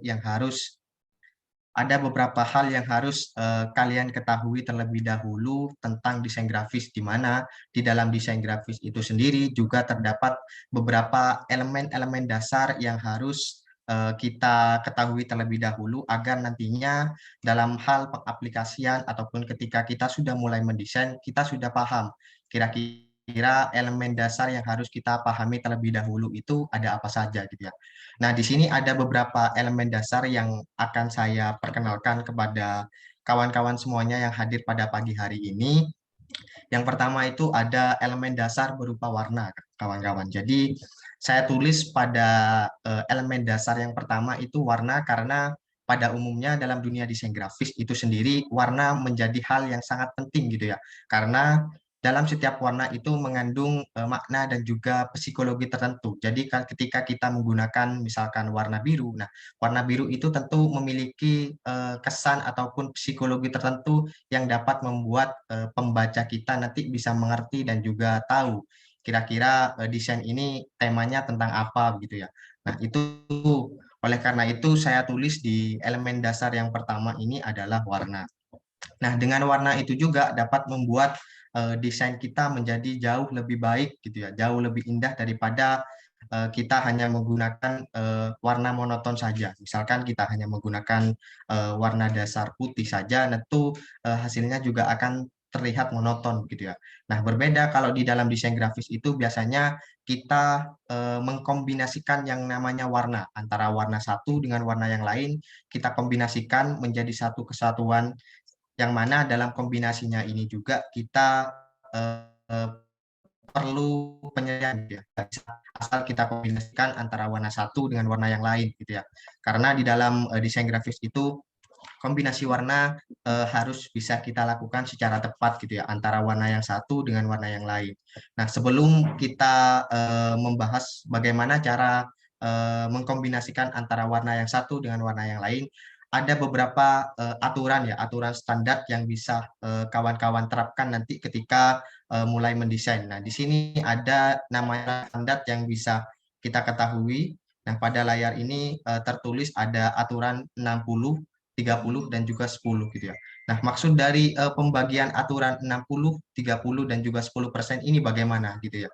yang harus kalian ketahui terlebih dahulu tentang desain grafis, di mana di dalam desain grafis itu sendiri juga terdapat beberapa elemen-elemen dasar yang harus kita ketahui terlebih dahulu agar nantinya dalam hal pengaplikasian ataupun ketika kita sudah mulai mendesain, kita sudah paham kira-kira elemen dasar yang harus kita pahami terlebih dahulu itu ada apa saja gitu ya. Nah, di sini ada beberapa elemen dasar yang akan saya perkenalkan kepada kawan-kawan semuanya yang hadir pada pagi hari ini. Yang pertama itu ada elemen dasar berupa warna, kawan-kawan. Jadi, saya tulis pada elemen dasar yang pertama itu warna karena pada umumnya dalam dunia desain grafis itu sendiri warna menjadi hal yang sangat penting gitu ya. Karena dalam setiap warna itu mengandung makna dan juga psikologi tertentu. Jadi ketika kita menggunakan misalkan warna biru, nah warna biru itu tentu memiliki kesan ataupun psikologi tertentu yang dapat membuat pembaca kita nanti bisa mengerti dan juga tahu kira-kira desain ini temanya tentang apa gitu ya. Nah, itu oleh karena itu saya tulis di elemen dasar yang pertama ini adalah warna. Nah, dengan warna itu juga dapat membuat desain kita menjadi jauh lebih baik gitu ya, jauh lebih indah daripada kita hanya menggunakan warna monoton saja. Misalkan kita hanya menggunakan warna dasar putih saja, tentu hasilnya juga akan terlihat monoton gitu ya. Nah, berbeda kalau di dalam desain grafis itu biasanya kita mengkombinasikan yang namanya warna antara warna satu dengan warna yang lain, kita kombinasikan menjadi satu kesatuan yang mana dalam kombinasinya ini juga kita perlu penyesuaian ya. Asal kita kombinasikan antara warna satu dengan warna yang lain gitu ya. Karena di dalam desain grafis itu kombinasi warna harus bisa kita lakukan secara tepat gitu ya antara warna yang satu dengan warna yang lain. Nah, sebelum kita membahas bagaimana cara mengkombinasikan antara warna yang satu dengan warna yang lain, ada beberapa aturan standar yang bisa kawan-kawan terapkan nanti ketika mulai mendesain. Nah, di sini ada namanya standar yang bisa kita ketahui. Nah, pada layar ini tertulis ada aturan 60, 30, dan juga 10 gitu ya. Nah, maksud dari pembagian aturan 60, 30, dan juga 10% ini bagaimana gitu ya.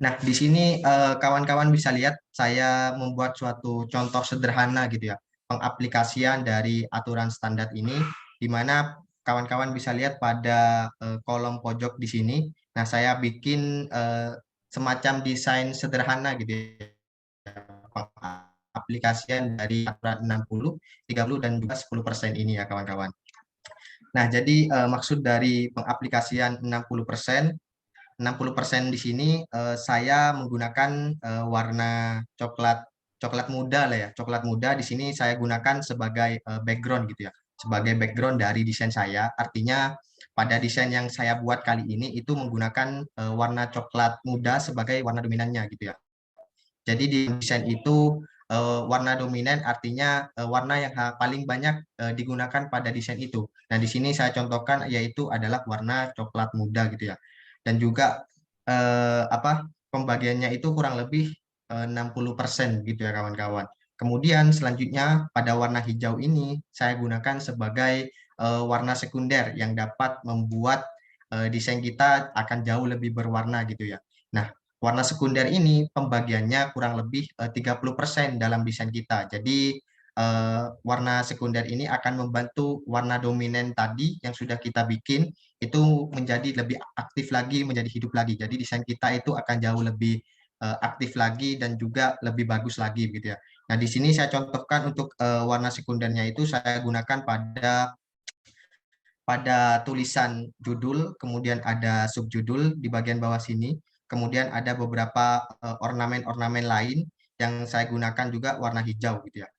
Nah, di sini kawan-kawan bisa lihat saya membuat suatu contoh sederhana gitu ya, pengaplikasian dari aturan standar ini, di mana kawan-kawan bisa lihat pada kolom pojok di sini. Nah, saya bikin semacam desain sederhana gitu ya, pengaplikasian dari aturan 60, 30, dan juga 10% ini ya kawan-kawan. Nah, jadi maksud dari pengaplikasian 60% di sini saya menggunakan warna coklat muda lah ya. Coklat muda di sini saya gunakan sebagai background gitu ya. Sebagai background dari desain saya. Artinya pada desain yang saya buat kali ini itu menggunakan warna coklat muda sebagai warna dominannya gitu ya. Jadi di desain itu warna dominan artinya warna yang paling banyak digunakan pada desain itu. Nah, di sini saya contohkan yaitu adalah warna coklat muda gitu ya. Dan juga pembagiannya itu kurang lebih 60% gitu ya kawan-kawan. Kemudian selanjutnya pada warna hijau ini saya gunakan sebagai warna sekunder yang dapat membuat desain kita akan jauh lebih berwarna gitu ya. Nah, warna sekunder ini pembagiannya kurang lebih 30% dalam desain kita. Jadi warna sekunder ini akan membantu warna dominan tadi yang sudah kita bikin itu menjadi lebih aktif lagi, menjadi hidup lagi. Jadi desain kita itu akan jauh lebih aktif lagi dan juga lebih bagus lagi gitu ya. Nah, di sini saya contohkan untuk warna sekundernya itu saya gunakan pada tulisan judul, kemudian ada subjudul di bagian bawah sini, kemudian ada beberapa ornamen-ornamen lain yang saya gunakan juga warna hijau gitu ya.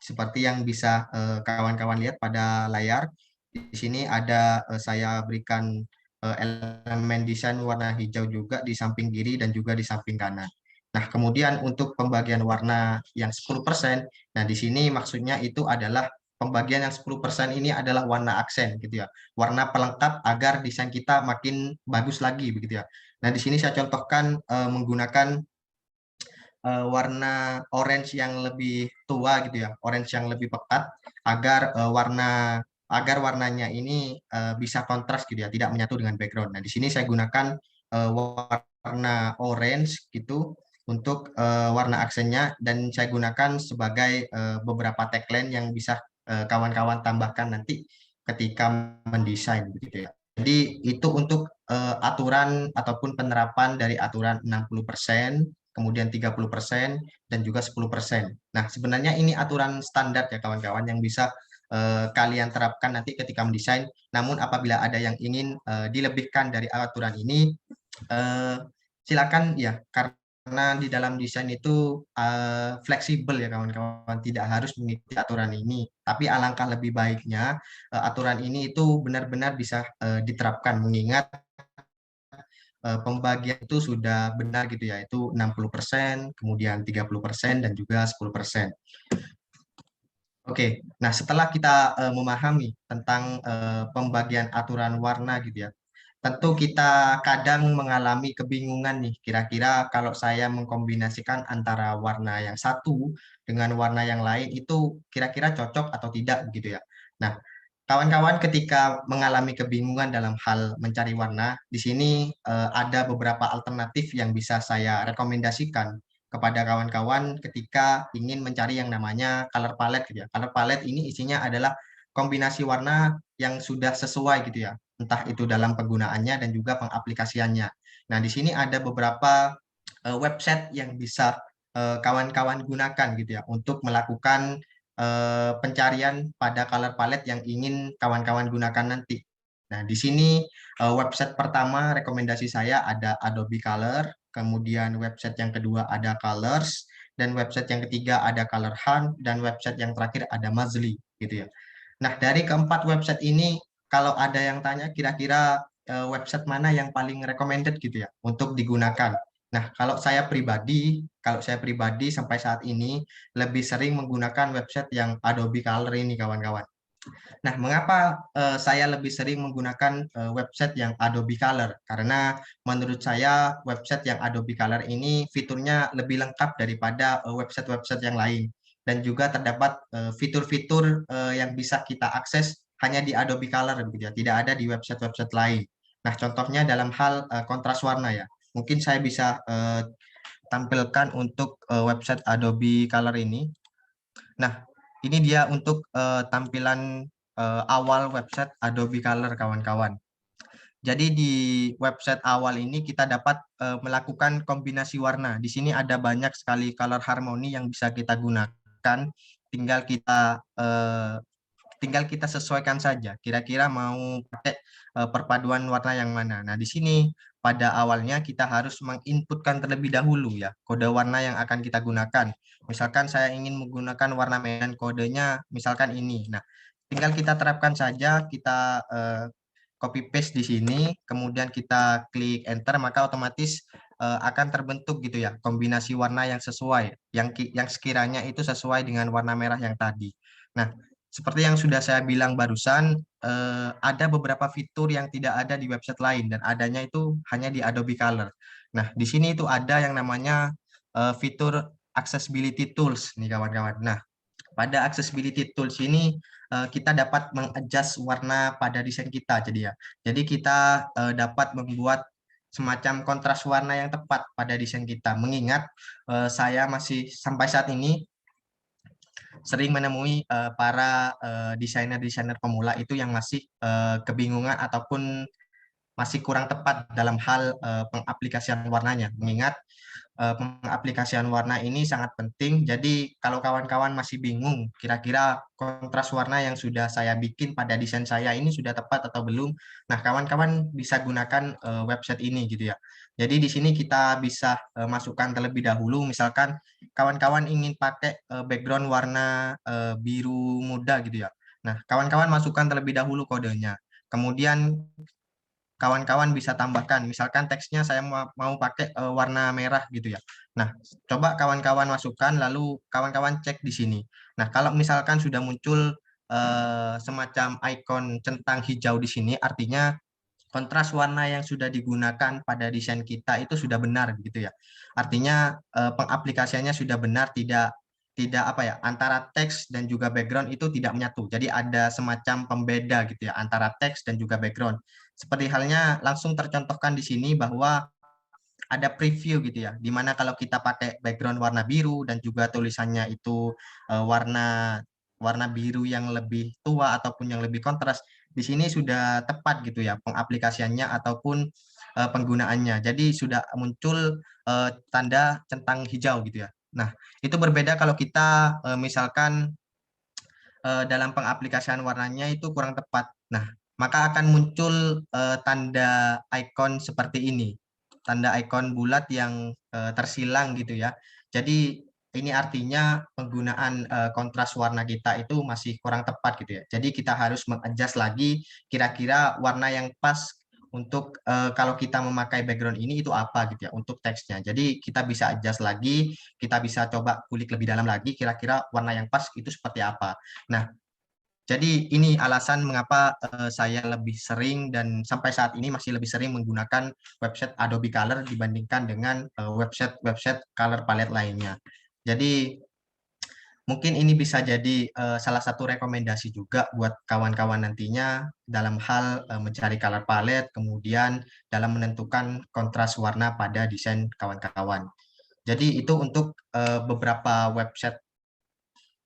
Seperti yang bisa kawan-kawan lihat pada layar, di sini ada saya berikan elemen desain warna hijau juga di samping kiri dan juga di samping kanan. Nah, kemudian untuk pembagian warna yang 10%, nah di sini maksudnya itu adalah pembagian yang 10% ini adalah warna aksen gitu ya. Warna pelengkap agar desain kita makin bagus lagi begitu ya. Nah, di sini saya contohkan menggunakan warna orange yang lebih tua gitu ya, orange yang lebih pekat agar agar warnanya ini bisa kontras gitu ya, tidak menyatu dengan background. Nah, di sini saya gunakan warna orange gitu untuk warna aksennya, dan saya gunakan sebagai beberapa tagline yang bisa kawan-kawan tambahkan nanti ketika mendesain begitu ya. Jadi itu untuk aturan ataupun penerapan dari aturan 60%, kemudian 30%, dan juga 10%. Nah, sebenarnya ini aturan standar ya kawan-kawan yang bisa kalian terapkan nanti ketika mendesain. Namun apabila ada yang ingin dilebihkan dari aturan ini, eh, silakan ya, karena di dalam desain itu fleksibel ya kawan-kawan, tidak harus mengikuti aturan ini. Tapi alangkah lebih baiknya aturan ini itu benar-benar bisa diterapkan, mengingat pembagian itu sudah benar gitu ya, itu 60%, kemudian 30%, dan juga 10%. Oke, nah setelah kita memahami tentang pembagian aturan warna gitu ya, tentu kita kadang mengalami kebingungan nih, kira-kira kalau saya mengkombinasikan antara warna yang satu dengan warna yang lain itu kira-kira cocok atau tidak gitu ya. Nah, kawan-kawan ketika mengalami kebingungan dalam hal mencari warna, di sini ada beberapa alternatif yang bisa saya rekomendasikan kepada kawan-kawan ketika ingin mencari yang namanya color palette gitu ya. Color palette ini isinya adalah kombinasi warna yang sudah sesuai gitu ya, entah itu dalam penggunaannya dan juga pengaplikasiannya. Nah, di sini ada beberapa website yang bisa kawan-kawan gunakan gitu ya untuk melakukan pencarian pada color palette yang ingin kawan-kawan gunakan nanti. Nah, di sini website pertama rekomendasi saya ada Adobe Color, kemudian website yang kedua ada Colors, dan website yang ketiga ada Color Hunt, dan website yang terakhir ada Mazli gitu ya. Nah, dari keempat website ini, kalau ada yang tanya kira-kira website mana yang paling recommended gitu ya untuk digunakan. Nah, kalau saya pribadi sampai saat ini lebih sering menggunakan website yang Adobe Color ini kawan-kawan. Nah, mengapa saya lebih sering menggunakan website yang Adobe Color? Karena menurut saya website yang Adobe Color ini fiturnya lebih lengkap daripada website-website yang lain. Dan juga terdapat fitur-fitur yang bisa kita akses hanya di Adobe Color, begitu ya. Tidak ada di website-website lain. Nah, contohnya dalam hal kontras warna ya. Mungkin saya bisa tampilkan untuk website Adobe Color ini. Nah, ini dia untuk tampilan awal website Adobe Color, kawan-kawan. Jadi di website awal ini kita dapat melakukan kombinasi warna. Di sini ada banyak sekali color harmony yang bisa kita gunakan. Tinggal kita sesuaikan saja. Kira-kira mau pakai perpaduan warna yang mana. Nah, di sini pada awalnya kita harus menginputkan terlebih dahulu ya kode warna yang akan kita gunakan. Misalkan saya ingin menggunakan warna merah dan kodenya misalkan ini. Nah, tinggal kita terapkan saja, kita copy paste di sini, kemudian kita klik enter, maka otomatis akan terbentuk gitu ya kombinasi warna yang sesuai, yang sekiranya itu sesuai dengan warna merah yang tadi. Nah, seperti yang sudah saya bilang barusan, ada beberapa fitur yang tidak ada di website lain dan adanya itu hanya di Adobe Color. Nah, di sini itu ada yang namanya fitur accessibility tools nih kawan-kawan. Nah, pada accessibility tools ini kita dapat mengadjust warna pada desain kita jadi ya. Jadi kita dapat membuat semacam kontras warna yang tepat pada desain kita. Mengingat saya masih sampai saat ini sering menemui para desainer-desainer pemula itu yang masih kebingungan ataupun masih kurang tepat dalam hal pengaplikasian warnanya. Mengingat pengaplikasian warna ini sangat penting. Jadi kalau kawan-kawan masih bingung, kira-kira kontras warna yang sudah saya bikin pada desain saya ini sudah tepat atau belum. Nah, kawan-kawan bisa gunakan website ini gitu ya. Jadi di sini kita bisa masukkan terlebih dahulu, misalkan kawan-kawan ingin pakai background warna biru muda gitu ya. Nah, kawan-kawan masukkan terlebih dahulu kodenya. Kemudian kawan-kawan bisa tambahkan, misalkan teksnya saya mau pakai warna merah gitu ya. Nah, coba kawan-kawan masukkan, lalu kawan-kawan cek di sini. Nah, kalau misalkan sudah muncul semacam ikon centang hijau di sini, artinya kontras warna yang sudah digunakan pada desain kita itu sudah benar gitu ya. Artinya pengaplikasiannya sudah benar, tidak apa ya, antara teks dan juga background itu tidak menyatu. Jadi ada semacam pembeda gitu ya antara teks dan juga background. Seperti halnya langsung tercontohkan di sini bahwa ada preview gitu ya, dimana kalau kita pakai background warna biru dan juga tulisannya itu warna warna biru yang lebih tua ataupun yang lebih kontras, di sini sudah tepat gitu ya pengaplikasiannya ataupun penggunaannya. Jadi sudah muncul tanda centang hijau gitu ya. Nah, itu berbeda kalau kita misalkan dalam pengaplikasian warnanya itu kurang tepat. Nah, maka akan muncul tanda ikon seperti ini. Tanda ikon bulat yang tersilang gitu ya. Jadi ini artinya penggunaan kontras warna kita itu masih kurang tepat gitu ya. Jadi kita harus mengadjust lagi kira-kira warna yang pas untuk kalau kita memakai background ini itu apa gitu ya untuk teksnya. Jadi kita bisa adjust lagi, kita bisa coba kulik lebih dalam lagi kira-kira warna yang pas itu seperti apa. Nah, jadi ini alasan mengapa saya lebih sering dan sampai saat ini masih lebih sering menggunakan website Adobe Color dibandingkan dengan website-website color palette lainnya. Jadi mungkin ini bisa jadi salah satu rekomendasi juga buat kawan-kawan nantinya dalam hal mencari color palette, kemudian dalam menentukan kontras warna pada desain kawan-kawan. Jadi itu untuk beberapa website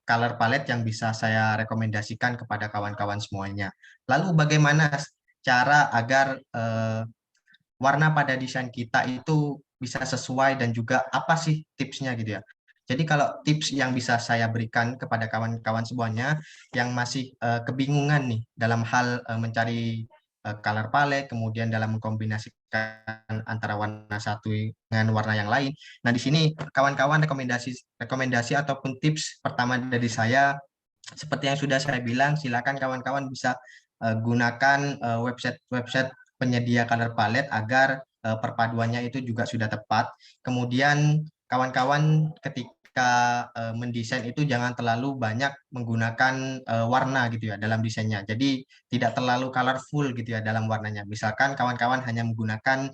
color palette yang bisa saya rekomendasikan kepada kawan-kawan semuanya. Lalu bagaimana cara agar warna pada desain kita itu bisa sesuai dan juga apa sih tipsnya gitu ya. Jadi kalau tips yang bisa saya berikan kepada kawan-kawan semuanya yang masih kebingungan nih dalam hal mencari color palette, kemudian dalam mengkombinasikan antara warna satu dengan warna yang lain. Nah, di sini kawan-kawan rekomendasi ataupun tips pertama dari saya seperti yang sudah saya bilang, silakan kawan-kawan bisa gunakan website-website penyedia color palette agar perpaduannya itu juga sudah tepat. Kemudian kawan-kawan ketika mendesain itu jangan terlalu banyak menggunakan warna gitu ya dalam desainnya. Jadi tidak terlalu colorful gitu ya dalam warnanya. Misalkan kawan-kawan hanya menggunakan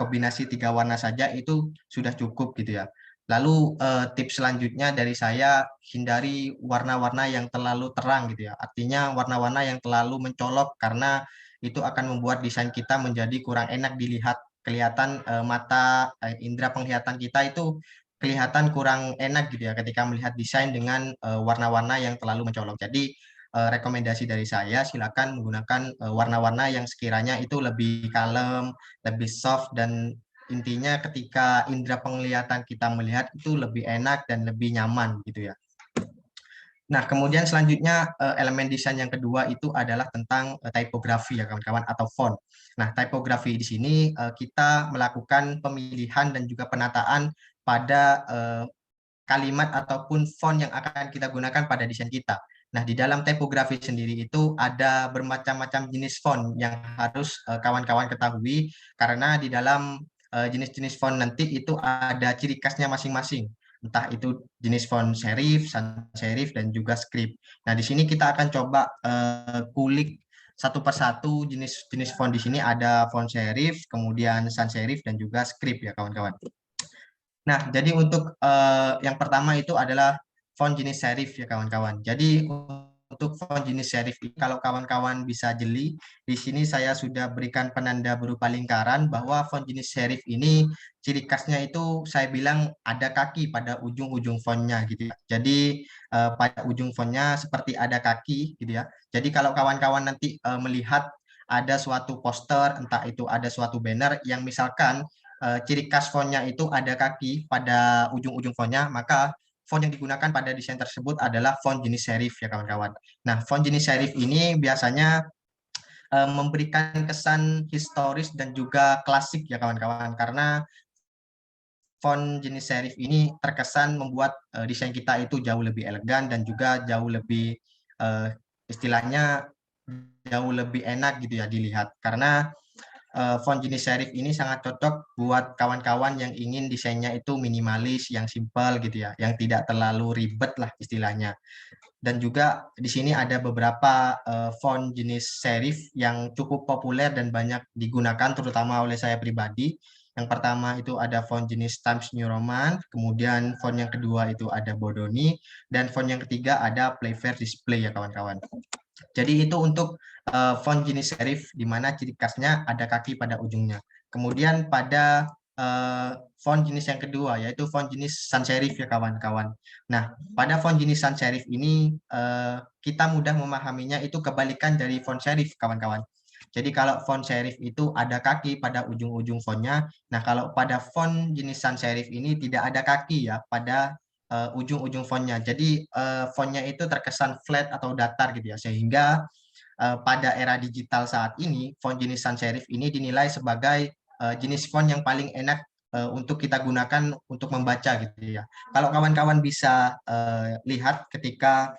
kombinasi 3 warna saja itu sudah cukup gitu ya. Lalu tips selanjutnya dari saya, hindari warna-warna yang terlalu terang gitu ya. Artinya warna-warna yang terlalu mencolok karena itu akan membuat desain kita menjadi kurang enak dilihat. Kelihatan mata indera penglihatan kita itu kelihatan kurang enak gitu ya ketika melihat desain dengan warna-warna yang terlalu mencolok. Jadi rekomendasi dari saya silakan menggunakan warna-warna yang sekiranya itu lebih kalem, lebih soft dan intinya ketika indera penglihatan kita melihat itu lebih enak dan lebih nyaman gitu ya. Nah, kemudian selanjutnya elemen desain yang kedua itu adalah tentang tipografi ya kawan-kawan atau font. Nah, tipografi di sini kita melakukan pemilihan dan juga penataan pada kalimat ataupun font yang akan kita gunakan pada desain kita. Nah, di dalam tipografi sendiri itu ada bermacam-macam jenis font yang harus kawan-kawan ketahui karena di dalam jenis-jenis font nanti itu ada ciri khasnya masing-masing. Entah itu jenis font serif, sans serif, dan juga script. Nah, di sini kita akan coba kulik satu persatu jenis-jenis font di sini ada font serif, kemudian sans serif, dan juga script ya kawan-kawan. Nah, jadi untuk yang pertama itu adalah font jenis serif ya kawan-kawan. Jadi untuk font jenis serif ini kalau kawan-kawan bisa jeli, di sini saya sudah berikan penanda berupa lingkaran bahwa font jenis serif ini ciri khasnya itu saya bilang ada kaki pada ujung-ujung fontnya gitu ya. Jadi pada ujung fontnya seperti ada kaki gitu ya. Jadi kalau kawan-kawan nanti melihat ada suatu poster, entah itu ada suatu banner yang misalkan ciri khas fontnya itu ada kaki pada ujung-ujung fontnya, maka font yang digunakan pada desain tersebut adalah font jenis serif ya kawan-kawan. Nah, font jenis serif ini biasanya memberikan kesan historis dan juga klasik ya kawan-kawan, karena font jenis serif ini terkesan membuat desain kita itu jauh lebih elegan dan juga jauh lebih uh, istilahnya jauh lebih enak gitu ya dilihat. Karena font jenis serif ini sangat cocok buat kawan-kawan yang ingin desainnya itu minimalis, yang simple gitu ya, yang tidak terlalu ribet lah istilahnya. Dan juga di sini ada beberapa font jenis serif yang cukup populer dan banyak digunakan terutama oleh saya pribadi. Yang pertama itu ada font jenis Times New Roman, kemudian font yang kedua itu ada Bodoni, dan font yang ketiga ada Playfair Display ya kawan-kawan. Jadi itu untuk font jenis serif di mana ciri khasnya ada kaki pada ujungnya. Kemudian pada font jenis yang kedua yaitu font jenis sans serif ya kawan-kawan. Nah, pada font jenis sans serif ini kita mudah memahaminya itu kebalikan dari font serif kawan-kawan. Jadi kalau font serif itu ada kaki pada ujung-ujung fontnya. Nah, kalau pada font jenis sans serif ini tidak ada kaki ya pada ujung-ujung fontnya. Jadi fontnya itu terkesan flat atau datar gitu ya, sehingga pada era digital saat ini font jenis sans serif ini dinilai sebagai jenis font yang paling enak untuk kita gunakan untuk membaca gitu ya. Kalau kawan-kawan bisa lihat ketika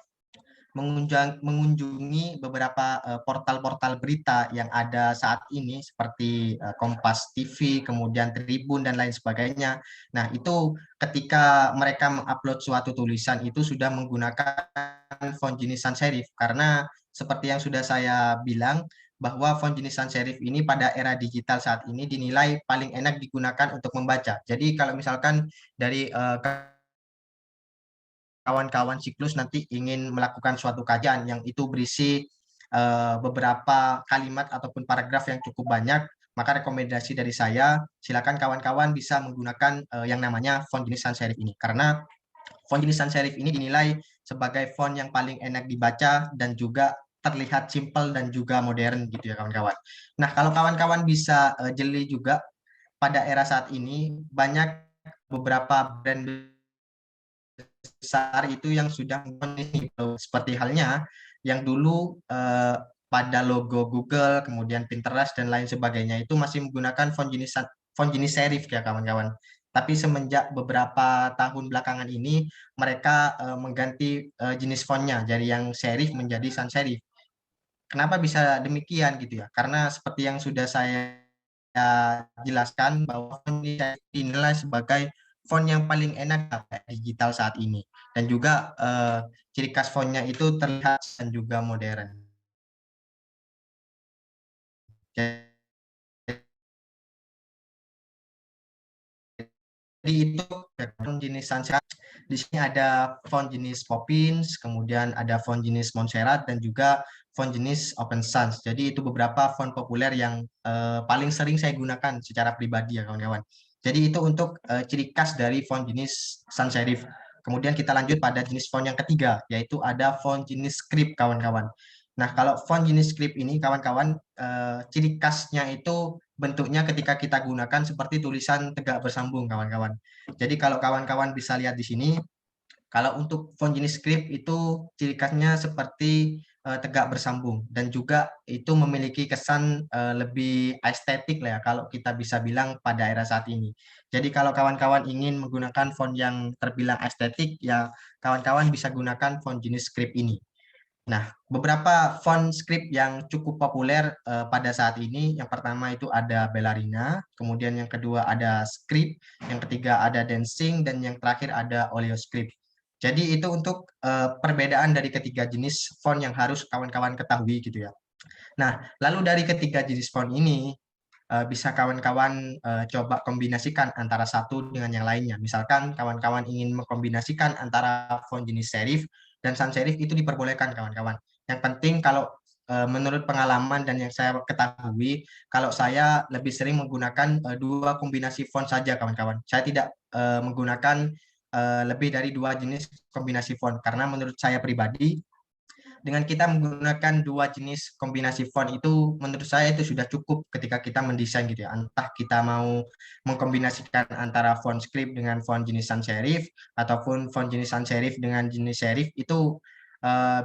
mengunjungi beberapa portal-portal berita yang ada saat ini seperti Kompas TV, kemudian Tribun dan lain sebagainya. Nah, itu ketika mereka mengupload suatu tulisan itu sudah menggunakan font jenis sans serif karena seperti yang sudah saya bilang bahwa font jenis sans serif ini pada era digital saat ini dinilai paling enak digunakan untuk membaca. Jadi kalau misalkan dari kawan-kawan siklus nanti ingin melakukan suatu kajian yang itu berisi beberapa kalimat ataupun paragraf yang cukup banyak, maka rekomendasi dari saya, silakan kawan-kawan bisa menggunakan yang namanya font jenis sans serif ini. Karena font jenis sans serif ini dinilai sebagai font yang paling enak dibaca dan juga terlihat simple dan juga modern gitu ya kawan-kawan. Nah, kalau kawan-kawan bisa jeli juga pada era saat ini banyak beberapa brand besar itu yang sudah seperti halnya yang dulu pada logo Google, kemudian Pinterest dan lain sebagainya itu masih menggunakan font jenis serif ya kawan-kawan. Tapi semenjak beberapa tahun belakangan ini mereka mengganti jenis fontnya dari yang serif menjadi sans serif. Kenapa bisa demikian gitu ya? Karena seperti yang sudah saya jelaskan bahwa font ini dinilai sebagai font yang paling enak digital saat ini dan juga ciri khas fontnya itu terlihat dan juga modern. Jadi itu font jenis sans serif. Di sini ada font jenis Poppins, kemudian ada font jenis Montserrat dan juga font jenis Open Sans. Jadi itu beberapa font populer yang paling sering saya gunakan secara pribadi ya kawan-kawan. Jadi itu untuk ciri khas dari font jenis sans serif. Kemudian kita lanjut pada jenis font yang ketiga, yaitu ada font jenis script kawan-kawan. Nah, kalau font jenis script ini kawan-kawan ciri khasnya itu bentuknya ketika kita gunakan seperti tulisan tegak bersambung kawan-kawan. Jadi kalau kawan-kawan bisa lihat di sini, kalau untuk font jenis script itu ciri khasnya seperti tegak bersambung dan juga itu memiliki kesan lebih estetik lah ya kalau kita bisa bilang pada era saat ini. Jadi kalau kawan-kawan ingin menggunakan font yang terbilang estetik ya kawan-kawan bisa gunakan font jenis script ini. Nah, beberapa font script yang cukup populer pada saat ini, yang pertama itu ada Ballerina, kemudian yang kedua ada Script, yang ketiga ada Dancing, dan yang terakhir ada Oleo Script. Jadi itu untuk perbedaan dari ketiga jenis font yang harus kawan-kawan ketahui gitu ya. Nah, lalu dari ketiga jenis font ini, bisa kawan-kawan coba kombinasikan antara satu dengan yang lainnya. Misalkan kawan-kawan ingin mengkombinasikan antara font jenis serif dan sans serif itu diperbolehkan kawan-kawan. Yang penting kalau menurut pengalaman dan yang saya ketahui, kalau saya lebih sering menggunakan dua kombinasi font saja kawan-kawan. Saya tidak menggunakan lebih dari dua jenis kombinasi font karena menurut saya pribadi dengan kita menggunakan dua jenis kombinasi font itu menurut saya itu sudah cukup ketika kita mendesain gitu ya. Entah kita mau mengkombinasikan antara font script dengan font jenis sans serif ataupun font jenis sans serif dengan jenis serif itu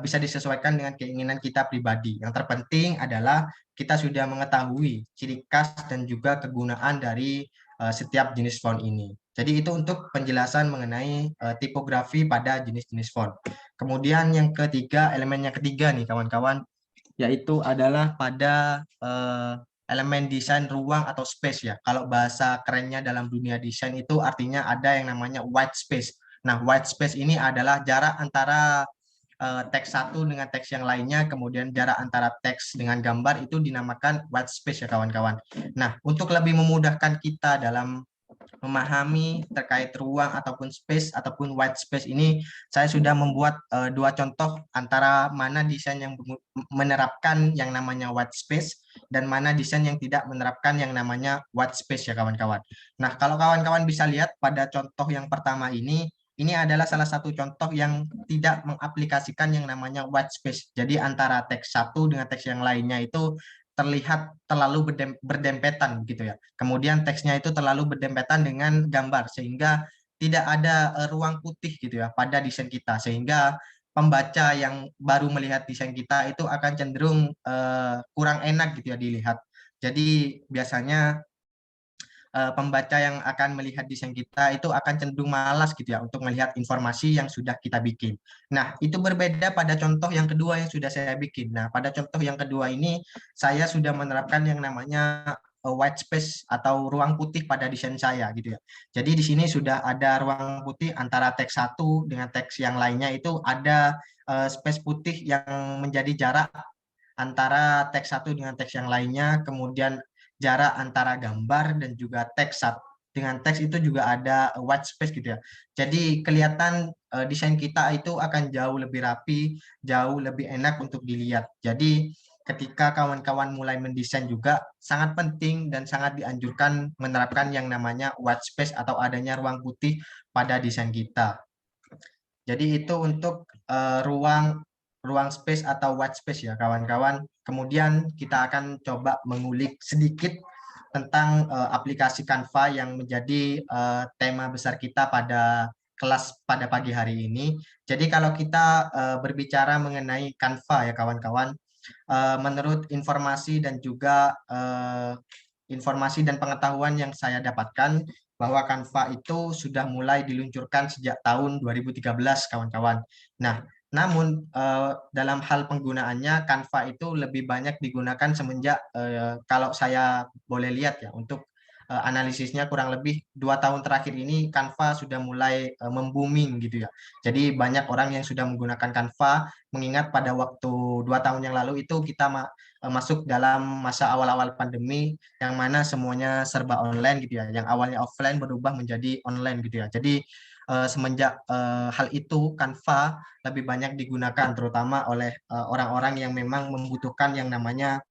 bisa disesuaikan dengan keinginan kita pribadi. Yang terpenting adalah kita sudah mengetahui ciri khas dan juga kegunaan dari setiap jenis font ini. Jadi itu untuk penjelasan mengenai tipografi pada jenis-jenis font. Kemudian yang ketiga, elemen yang ketiga nih kawan-kawan, yaitu adalah pada elemen desain ruang atau space ya. Kalau bahasa kerennya dalam dunia desain itu artinya ada yang namanya white space. Nah, white space ini adalah jarak antara teks satu dengan teks yang lainnya, kemudian jarak antara teks dengan gambar itu dinamakan white space ya kawan-kawan. Nah, untuk lebih memudahkan kita dalam memahami terkait ruang ataupun space ataupun white space ini, saya sudah membuat dua contoh antara mana desain yang menerapkan yang namanya white space dan mana desain yang tidak menerapkan yang namanya white space ya kawan-kawan. Nah, kalau kawan-kawan bisa lihat pada contoh yang pertama ini adalah salah satu contoh yang tidak mengaplikasikan yang namanya white space. Jadi antara teks satu dengan teks yang lainnya itu terlihat terlalu berdempetan gitu ya. Kemudian teksnya itu terlalu berdempetan dengan gambar sehingga tidak ada ruang putih gitu ya pada desain kita, sehingga pembaca yang baru melihat desain kita itu akan cenderung kurang enak gitu ya dilihat. Jadi biasanya pembaca yang akan melihat desain kita itu akan cenderung malas gitu ya untuk melihat informasi yang sudah kita bikin. Nah, itu berbeda pada contoh yang kedua yang sudah saya bikin. Nah, pada contoh yang kedua ini saya sudah menerapkan yang namanya white space atau ruang putih pada desain saya gitu ya. Jadi di sini sudah ada ruang putih antara teks satu dengan teks yang lainnya, itu ada space putih yang menjadi jarak antara teks satu dengan teks yang lainnya, kemudian jarak antara gambar dan juga teks dengan teks itu juga ada white space gitu ya. Jadi kelihatan desain kita itu akan jauh lebih rapi, jauh lebih enak untuk dilihat. Jadi ketika kawan-kawan mulai mendesain juga sangat penting dan sangat dianjurkan menerapkan yang namanya white space atau adanya ruang putih pada desain kita. Jadi itu untuk ruang ruang space atau white space ya kawan-kawan. Kemudian kita akan coba mengulik sedikit tentang aplikasi Canva yang menjadi tema besar kita pada kelas pada pagi hari ini. Jadi kalau kita berbicara mengenai Canva ya kawan-kawan, menurut informasi dan juga informasi dan pengetahuan yang saya dapatkan bahwa Canva itu sudah mulai diluncurkan sejak tahun 2013 kawan-kawan. Nah, namun dalam hal penggunaannya Canva itu lebih banyak digunakan semenjak kalau saya boleh lihat ya untuk analisisnya kurang lebih 2 tahun terakhir ini Canva sudah mulai membooming gitu ya. Jadi banyak orang yang sudah menggunakan Canva, mengingat pada waktu 2 tahun yang lalu itu kita masuk dalam masa awal-awal pandemi yang mana semuanya serba online gitu ya. Yang awalnya offline berubah menjadi online gitu ya. Jadi semenjak hal itu Canva lebih banyak digunakan terutama oleh orang-orang yang memang membutuhkan yang namanya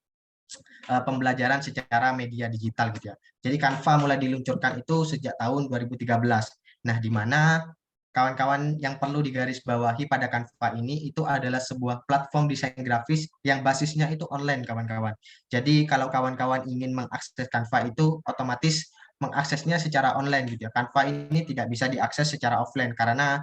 pembelajaran secara media digital gitu ya. Jadi Canva mulai diluncurkan itu sejak tahun 2013. Nah, di mana kawan-kawan yang perlu digarisbawahi pada Canva ini itu adalah sebuah platform desain grafis yang basisnya itu online kawan-kawan. Jadi kalau kawan-kawan ingin mengakses Canva itu otomatis mengaksesnya secara online gitu ya. Canva ini tidak bisa diakses secara offline karena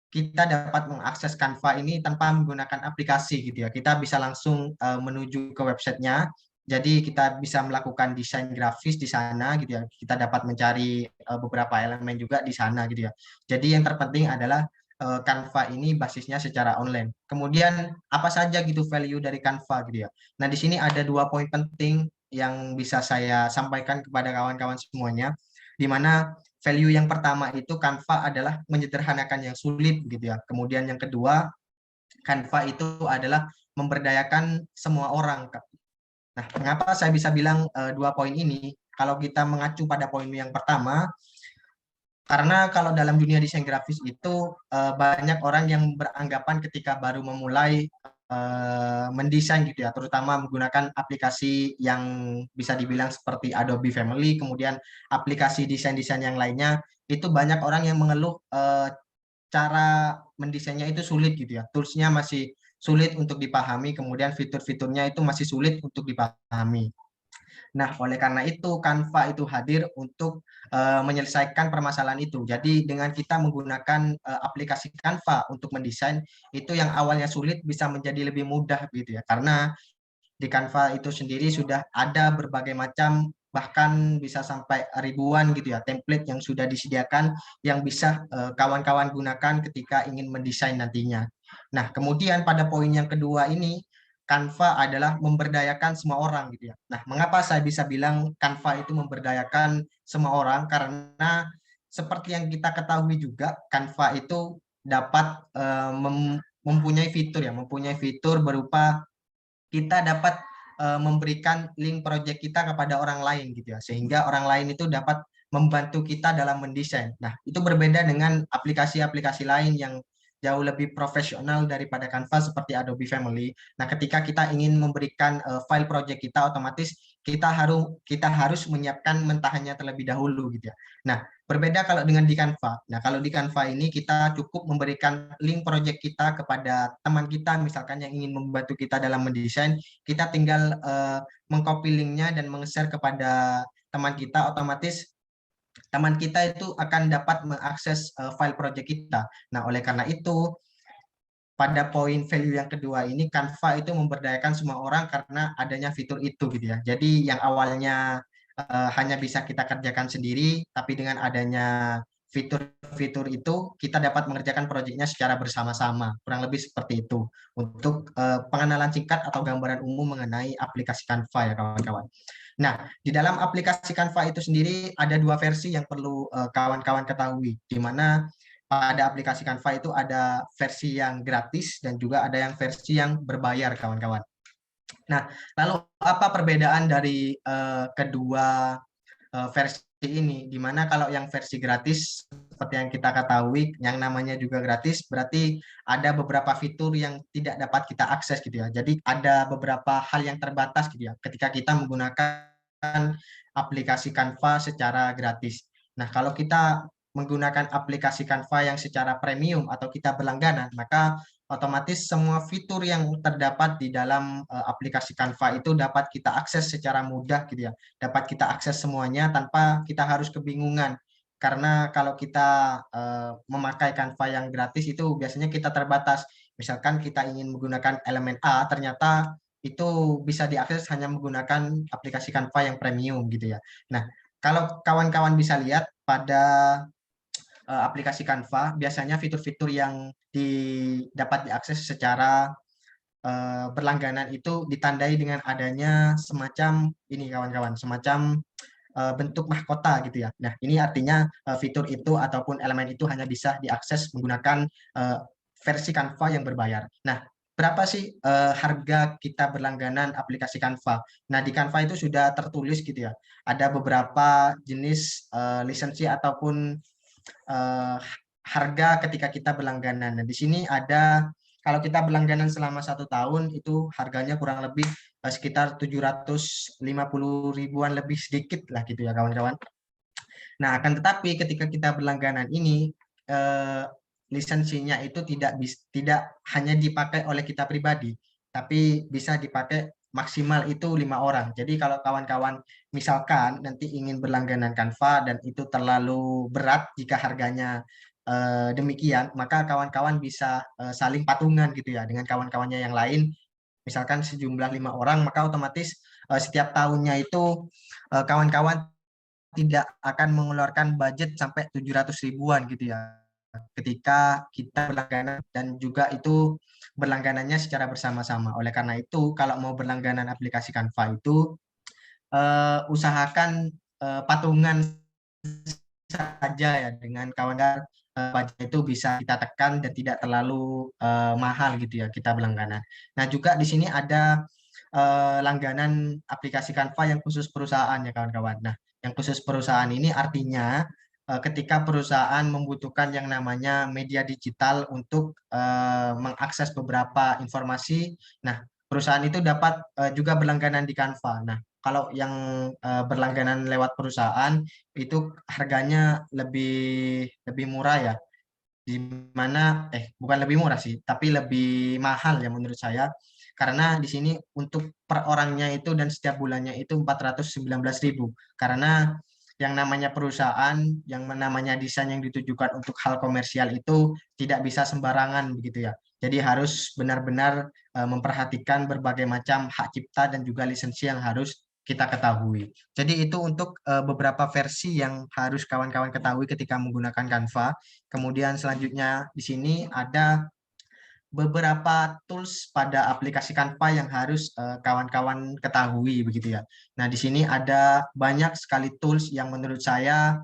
kita dapat mengakses Canva ini tanpa menggunakan aplikasi gitu ya. Kita bisa langsung menuju ke websitenya. Jadi kita bisa melakukan desain grafis di sana gitu ya. Kita dapat mencari beberapa elemen juga di sana gitu ya. Jadi yang terpenting adalah Canva ini basisnya secara online. Kemudian apa saja gitu value dari Canva gitu ya. Nah, di sini ada 2 poin penting yang bisa saya sampaikan kepada kawan-kawan semuanya, di mana value yang pertama itu Canva adalah menyederhanakan yang sulit gitu ya. Kemudian yang kedua, Canva itu adalah memberdayakan semua orang. Nah, mengapa saya bisa bilang 2 poin ini? Kalau kita mengacu pada poin yang pertama, karena kalau dalam dunia desain grafis itu banyak orang yang beranggapan ketika baru memulai mendesain gitu ya, terutama menggunakan aplikasi yang bisa dibilang seperti Adobe Family, kemudian aplikasi desain-desain yang lainnya, itu banyak orang yang mengeluh cara mendesainnya itu sulit gitu ya, toolsnya masih sulit untuk dipahami, kemudian fitur-fiturnya itu masih sulit untuk dipahami. Nah, oleh karena itu Canva itu hadir untuk menyelesaikan permasalahan itu. Jadi dengan kita menggunakan aplikasi Canva untuk mendesain, itu yang awalnya sulit bisa menjadi lebih mudah gitu ya. Karena di Canva itu sendiri sudah ada berbagai macam, bahkan bisa sampai ribuan gitu ya template yang sudah disediakan yang bisa kawan-kawan gunakan ketika ingin mendesain nantinya. Nah, kemudian pada poin yang kedua ini Canva adalah memberdayakan semua orang gitu ya. Nah, mengapa saya bisa bilang Canva itu memberdayakan semua orang? Karena seperti yang kita ketahui juga Canva itu dapat mempunyai fitur ya, mempunyai fitur berupa kita dapat memberikan link project kita kepada orang lain gitu ya, sehingga orang lain itu dapat membantu kita dalam mendesain. Nah, itu berbeda dengan aplikasi-aplikasi lain yang jauh lebih profesional daripada Canva seperti Adobe Family. Nah, ketika kita ingin memberikan file project kita, otomatis kita harus menyiapkan mentahannya terlebih dahulu gitu ya. Nah, berbeda kalau dengan di Canva. Nah, kalau di Canva ini kita cukup memberikan link project kita kepada teman kita, misalkan yang ingin membantu kita dalam mendesain, kita tinggal mengcopy linknya dan meng-share kepada teman kita, otomatis teman kita itu akan dapat mengakses file project kita. Nah, oleh karena itu, pada poin value yang kedua ini, Canva itu memberdayakan semua orang karena adanya fitur itu gitu ya. Jadi yang awalnya hanya bisa kita kerjakan sendiri, tapi dengan adanya fitur-fitur itu, kita dapat mengerjakan proyeknya secara bersama-sama. Kurang lebih seperti itu. Untuk pengenalan singkat atau gambaran umum mengenai aplikasi Canva ya kawan-kawan. Nah, di dalam aplikasi Canva itu sendiri ada dua versi yang perlu kawan-kawan ketahui, di mana pada aplikasi Canva itu ada versi yang gratis dan juga ada yang versi yang berbayar, kawan-kawan. Nah, lalu apa perbedaan dari kedua versi ini? Dimana kalau yang versi gratis, seperti yang kita ketahui, yang namanya juga gratis, berarti ada beberapa fitur yang tidak dapat kita akses gitu ya. Jadi ada beberapa hal yang terbatas gitu ya, ketika kita menggunakan aplikasi Canva secara gratis. Nah, kalau kita menggunakan aplikasi Canva yang secara premium atau kita berlangganan, maka otomatis semua fitur yang terdapat di dalam aplikasi Canva itu dapat kita akses secara mudah gitu ya. Dapat kita akses semuanya tanpa kita harus kebingungan. Karena kalau kita memakai Canva yang gratis itu biasanya kita terbatas. Misalkan kita ingin menggunakan elemen A, ternyata itu bisa diakses hanya menggunakan aplikasi Canva yang premium gitu ya. Nah, kalau kawan-kawan bisa lihat pada aplikasi Canva, biasanya fitur-fitur yang dapat diakses secara berlangganan itu ditandai dengan adanya semacam ini kawan-kawan, semacam bentuk mahkota gitu ya. Nah, ini artinya fitur itu ataupun elemen itu hanya bisa diakses menggunakan versi Canva yang berbayar. Nah, berapa sih harga kita berlangganan aplikasi Canva? Nah, di Canva itu sudah tertulis gitu ya. Ada beberapa jenis lisensi ataupun eh, harga ketika kita berlangganan. Nah, di sini ada kalau kita berlangganan selama 1 tahun itu harganya kurang lebih sekitar 750 ribuan lebih sedikit lah gitu ya kawan-kawan. Nah, akan tetapi ketika kita berlangganan ini eh, lisensinya itu tidak hanya dipakai oleh kita pribadi, tapi bisa dipakai maksimal itu 5 orang. Jadi kalau kawan-kawan misalkan nanti ingin berlangganan Canva dan itu terlalu berat jika harganya demikian, maka kawan-kawan bisa saling patungan gitu ya dengan kawan-kawannya yang lain. Misalkan sejumlah 5 orang, maka otomatis setiap tahunnya itu kawan-kawan tidak akan mengeluarkan budget sampai 700 ribuan gitu ya ketika kita berlangganan dan juga itu berlangganannya secara bersama-sama. Oleh karena itu kalau mau berlangganan aplikasi Canva itu usahakan patungan saja ya dengan kawan-kawan, budget itu bisa kita tekan dan tidak terlalu mahal gitu ya kita berlangganan. Nah, juga di sini ada langganan aplikasi Canva yang khusus perusahaan ya kawan-kawan. Nah, yang khusus perusahaan ini artinya ketika perusahaan membutuhkan yang namanya media digital untuk mengakses beberapa informasi, nah perusahaan itu dapat juga berlangganan di Canva. Nah, kalau yang berlangganan lewat perusahaan itu harganya lebih lebih murah ya. Di mana bukan lebih murah sih, tapi lebih mahal ya menurut saya. Karena di sini untuk per orangnya itu dan setiap bulannya itu 419.000. Karena yang namanya perusahaan, yang namanya desain yang ditujukan untuk hal komersial itu tidak bisa sembarangan begitu ya. Jadi harus benar-benar memperhatikan berbagai macam hak cipta dan juga lisensi yang harus kita ketahui. Jadi itu untuk beberapa versi yang harus kawan-kawan ketahui ketika menggunakan Canva. Kemudian selanjutnya di sini ada beberapa tools pada aplikasi Canva yang harus kawan-kawan ketahui begitu ya. Nah, di sini ada banyak sekali tools yang menurut saya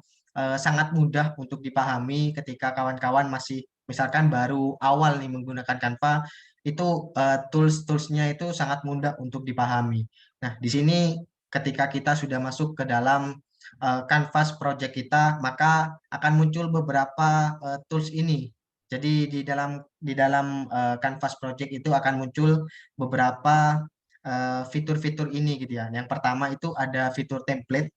sangat mudah untuk dipahami ketika kawan-kawan masih misalkan baru awal nih menggunakan Canva, itu tools-toolsnya itu sangat mudah untuk dipahami. Nah, di sini ketika kita sudah masuk ke dalam Canvas project kita, maka akan muncul beberapa tools ini. Jadi di dalam Canvas project itu akan muncul beberapa fitur-fitur ini gitu ya. Yang pertama itu ada fitur template.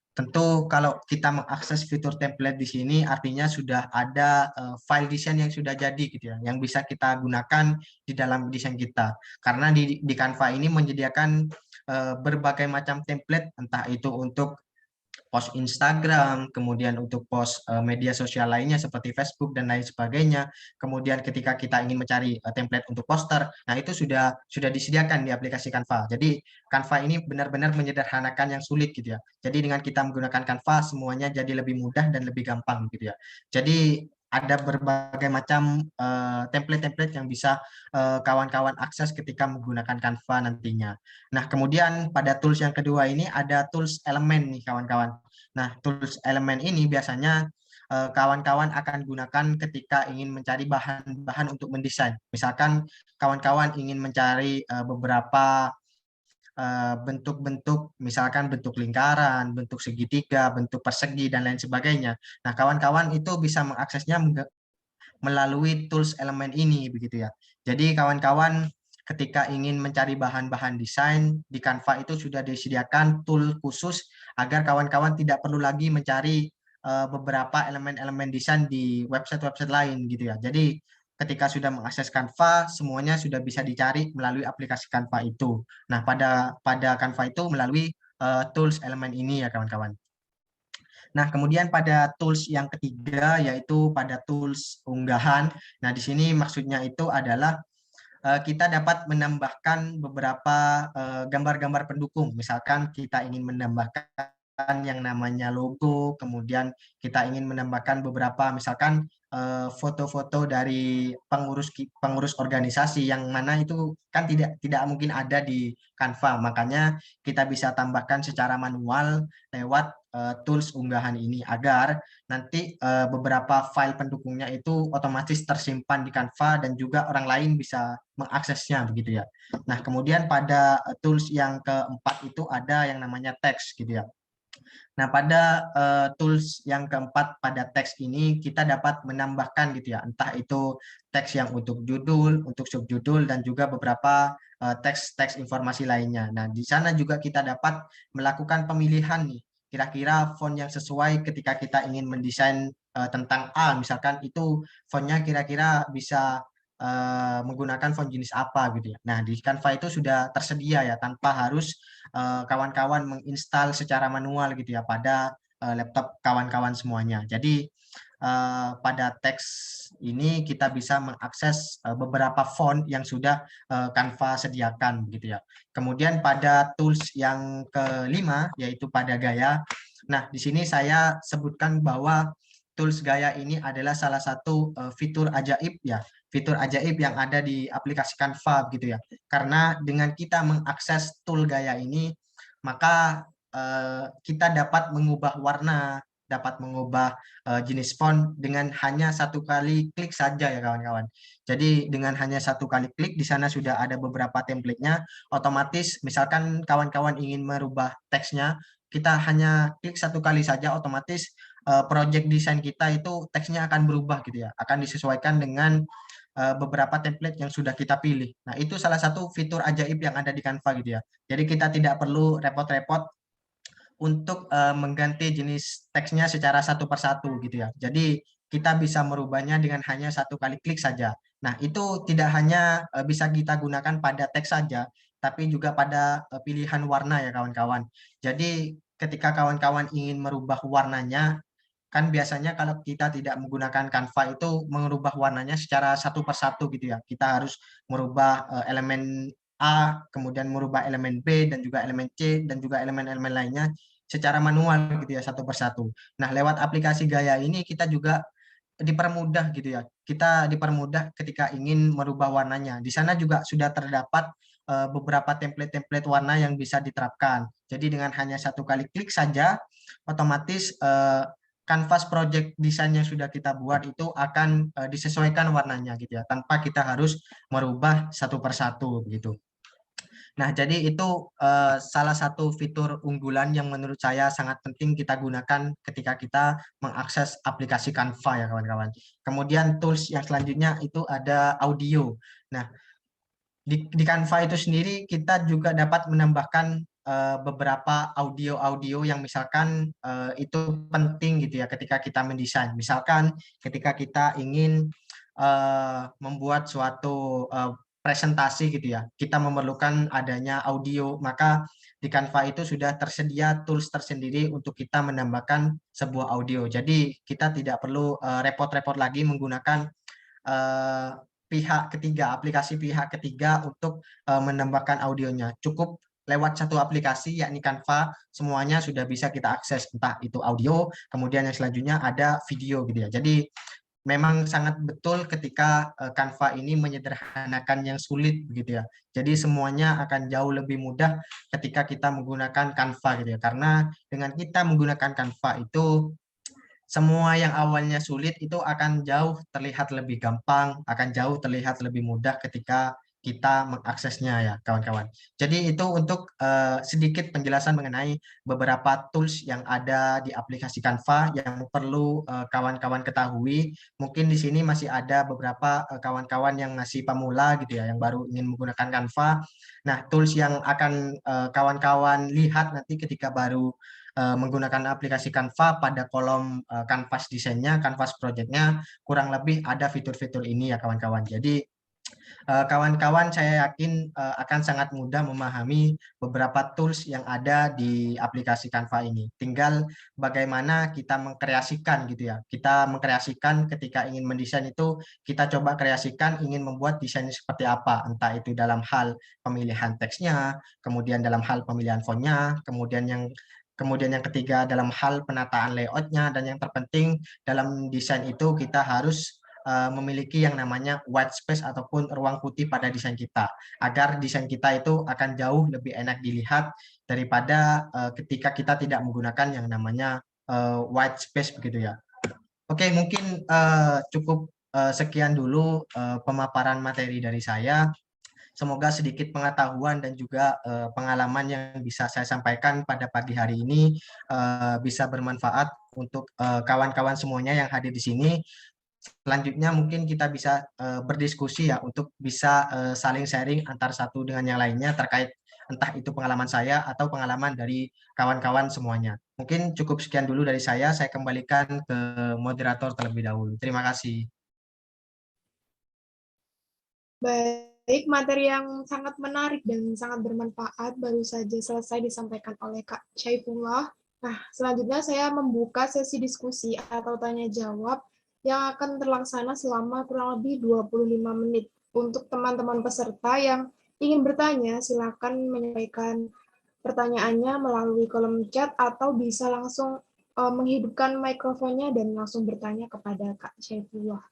Tentu kalau kita mengakses fitur template di sini artinya sudah ada file desain yang sudah jadi gitu ya, yang bisa kita gunakan di dalam desain kita. Karena di Canva ini menyediakan berbagai macam template, entah itu untuk post Instagram, kemudian untuk post media sosial lainnya seperti Facebook dan lain sebagainya. Kemudian ketika kita ingin mencari template untuk poster, nah itu sudah disediakan di aplikasi Canva. Jadi Canva ini benar-benar menyederhanakan yang sulit gitu ya. Jadi dengan kita menggunakan Canva semuanya jadi lebih mudah dan lebih gampang gitu ya. Jadi ada berbagai macam template-template yang bisa kawan-kawan akses ketika menggunakan Canva nantinya. Nah, kemudian pada tools yang kedua ini ada tools elemen nih kawan-kawan. Nah, tools elemen ini biasanya kawan-kawan akan gunakan ketika ingin mencari bahan-bahan untuk mendesain. Misalkan kawan-kawan ingin mencari beberapa bentuk-bentuk, misalkan bentuk lingkaran, bentuk segitiga, bentuk persegi, dan lain sebagainya. Nah, kawan-kawan itu bisa mengaksesnya melalui tools elemen ini, begitu ya. Jadi, kawan-kawan ketika ingin mencari bahan-bahan desain, di Canva itu sudah disediakan tool khusus agar kawan-kawan tidak perlu lagi mencari beberapa elemen-elemen desain di website-website lain, gitu ya. Jadi, ketika sudah mengakses Canva, semuanya sudah bisa dicari melalui aplikasi Canva itu. Nah, pada Canva itu melalui tools elemen ini ya kawan-kawan. Nah, kemudian pada tools yang ketiga yaitu pada tools unggahan. Nah, di sini maksudnya itu adalah kita dapat menambahkan beberapa gambar-gambar pendukung. Misalkan kita ingin menambahkan yang namanya logo, kemudian kita ingin menambahkan beberapa misalkan foto-foto dari pengurus organisasi yang mana itu kan tidak mungkin ada di Canva. Makanya kita bisa tambahkan secara manual lewat tools unggahan ini agar nanti beberapa file pendukungnya itu otomatis tersimpan di Canva dan juga orang lain bisa mengaksesnya begitu ya. Nah, kemudian pada tools yang keempat itu ada yang namanya teks gitu ya. Nah, pada tools yang keempat pada teks ini kita dapat menambahkan gitu ya, entah itu teks yang untuk judul, untuk subjudul dan juga beberapa teks-teks informasi lainnya. Nah, di sana juga kita dapat melakukan pemilihan nih, kira-kira font yang sesuai ketika kita ingin mendesain tentang A, misalkan itu fontnya kira-kira bisa menggunakan font jenis apa gitu ya. Nah, di Canva itu sudah tersedia ya tanpa harus kawan-kawan menginstal secara manual gitu ya pada laptop kawan-kawan semuanya. Jadi pada teks ini kita bisa mengakses beberapa font yang sudah Canva sediakan gitu ya. Kemudian pada tools yang kelima yaitu pada gaya. Nah, di sini saya sebutkan bahwa tools gaya ini adalah salah satu fitur ajaib ya, fitur ajaib yang ada di aplikasi Canva gitu ya. Karena dengan kita mengakses tool gaya ini, maka kita dapat mengubah warna, dapat mengubah jenis font dengan hanya satu kali klik saja ya kawan-kawan. Jadi dengan hanya satu kali klik di sana sudah ada beberapa template-nya, otomatis misalkan kawan-kawan ingin merubah teksnya, kita hanya klik satu kali saja, otomatis project desain kita itu teksnya akan berubah gitu ya, akan disesuaikan dengan beberapa template yang sudah kita pilih. Nah, itu salah satu fitur ajaib yang ada di Canva gitu ya. Jadi kita tidak perlu repot-repot untuk mengganti jenis teksnya secara satu persatu gitu ya. Jadi kita bisa merubahnya dengan hanya satu kali klik saja. Nah, itu tidak hanya bisa kita gunakan pada teks saja, tapi juga pada pilihan warna ya kawan-kawan. Jadi ketika kawan-kawan ingin merubah warnanya, kan biasanya kalau kita tidak menggunakan Canva itu merubah warnanya secara satu persatu gitu ya. Kita harus merubah elemen A, kemudian merubah elemen B dan juga elemen C dan juga elemen-elemen lainnya secara manual gitu ya satu persatu. Nah, lewat aplikasi Gaya ini kita juga dipermudah gitu ya. Kita dipermudah ketika ingin merubah warnanya. Di sana juga sudah terdapat beberapa template-template warna yang bisa diterapkan. Jadi dengan hanya satu kali klik saja, otomatis kanvas project desain yang sudah kita buat itu akan disesuaikan warnanya gitu ya, tanpa kita harus merubah satu persatu gitu. Nah, jadi itu salah satu fitur unggulan yang menurut saya sangat penting kita gunakan ketika kita mengakses aplikasi Canva ya kawan-kawan. Kemudian tools yang selanjutnya itu ada audio. Nah, di Canva itu sendiri kita juga dapat menambahkan beberapa audio-audio yang misalkan itu penting gitu ya ketika kita mendesain. Misalkan ketika kita ingin membuat suatu presentasi gitu ya, kita memerlukan adanya audio, maka di Canva itu sudah tersedia tools tersendiri untuk kita menambahkan sebuah audio. Jadi kita tidak perlu repot-repot lagi menggunakan eh, pihak ketiga, aplikasi pihak ketiga untuk menambahkan audionya. Cukup lewat satu aplikasi yakni Canva, semuanya sudah bisa kita akses, entah itu audio, kemudian yang selanjutnya ada video gitu ya. Jadi memang sangat betul ketika Canva ini menyederhanakan yang sulit begitu ya. Jadi semuanya akan jauh lebih mudah ketika kita menggunakan Canva gitu ya. Karena dengan kita menggunakan Canva itu semua yang awalnya sulit itu akan jauh terlihat lebih gampang, akan jauh terlihat lebih mudah ketika kita mengaksesnya ya kawan-kawan. Jadi itu untuk sedikit penjelasan mengenai beberapa tools yang ada di aplikasi Canva yang perlu kawan-kawan ketahui. Mungkin di sini masih ada beberapa kawan-kawan yang masih pemula gitu ya, yang baru ingin menggunakan Canva. Nah, tools yang akan kawan-kawan lihat nanti ketika baru menggunakan aplikasi Canva pada kolom kanvas desainnya, kanvas projectnya, kurang lebih ada fitur-fitur ini ya kawan-kawan. Jadi kawan-kawan saya yakin akan sangat mudah memahami beberapa tools yang ada di aplikasi Canva ini. Tinggal bagaimana kita mengkreasikan gitu ya. Kita mengkreasikan ketika ingin mendesain itu, kita coba kreasikan ingin membuat desainnya seperti apa. Entah itu dalam hal pemilihan teksnya, kemudian dalam hal pemilihan fontnya, kemudian yang ketiga dalam hal penataan layoutnya, dan yang terpenting dalam desain itu kita harus memiliki yang namanya white space ataupun ruang putih pada desain kita, agar desain kita itu akan jauh lebih enak dilihat daripada ketika kita tidak menggunakan yang namanya white space begitu ya. Oke, mungkin cukup sekian dulu pemaparan materi dari saya. Semoga sedikit pengetahuan dan juga pengalaman yang bisa saya sampaikan pada pagi hari ini bisa bermanfaat untuk kawan-kawan semuanya yang hadir di sini. Selanjutnya mungkin kita bisa berdiskusi ya untuk bisa saling sharing antar satu dengan yang lainnya terkait entah itu pengalaman saya atau pengalaman dari kawan-kawan semuanya. Mungkin cukup sekian dulu dari saya kembalikan ke moderator terlebih dahulu. Terima kasih. Baik, materi yang sangat menarik dan sangat bermanfaat baru saja selesai disampaikan oleh Kak Syaifullah. Nah, selanjutnya saya membuka sesi diskusi atau tanya jawab yang akan terlaksana selama kurang lebih 25 menit. Untuk teman-teman peserta yang ingin bertanya, silakan menyampaikan pertanyaannya melalui kolom chat atau bisa langsung menghidupkan mikrofonnya dan langsung bertanya kepada Kak Syaifullah.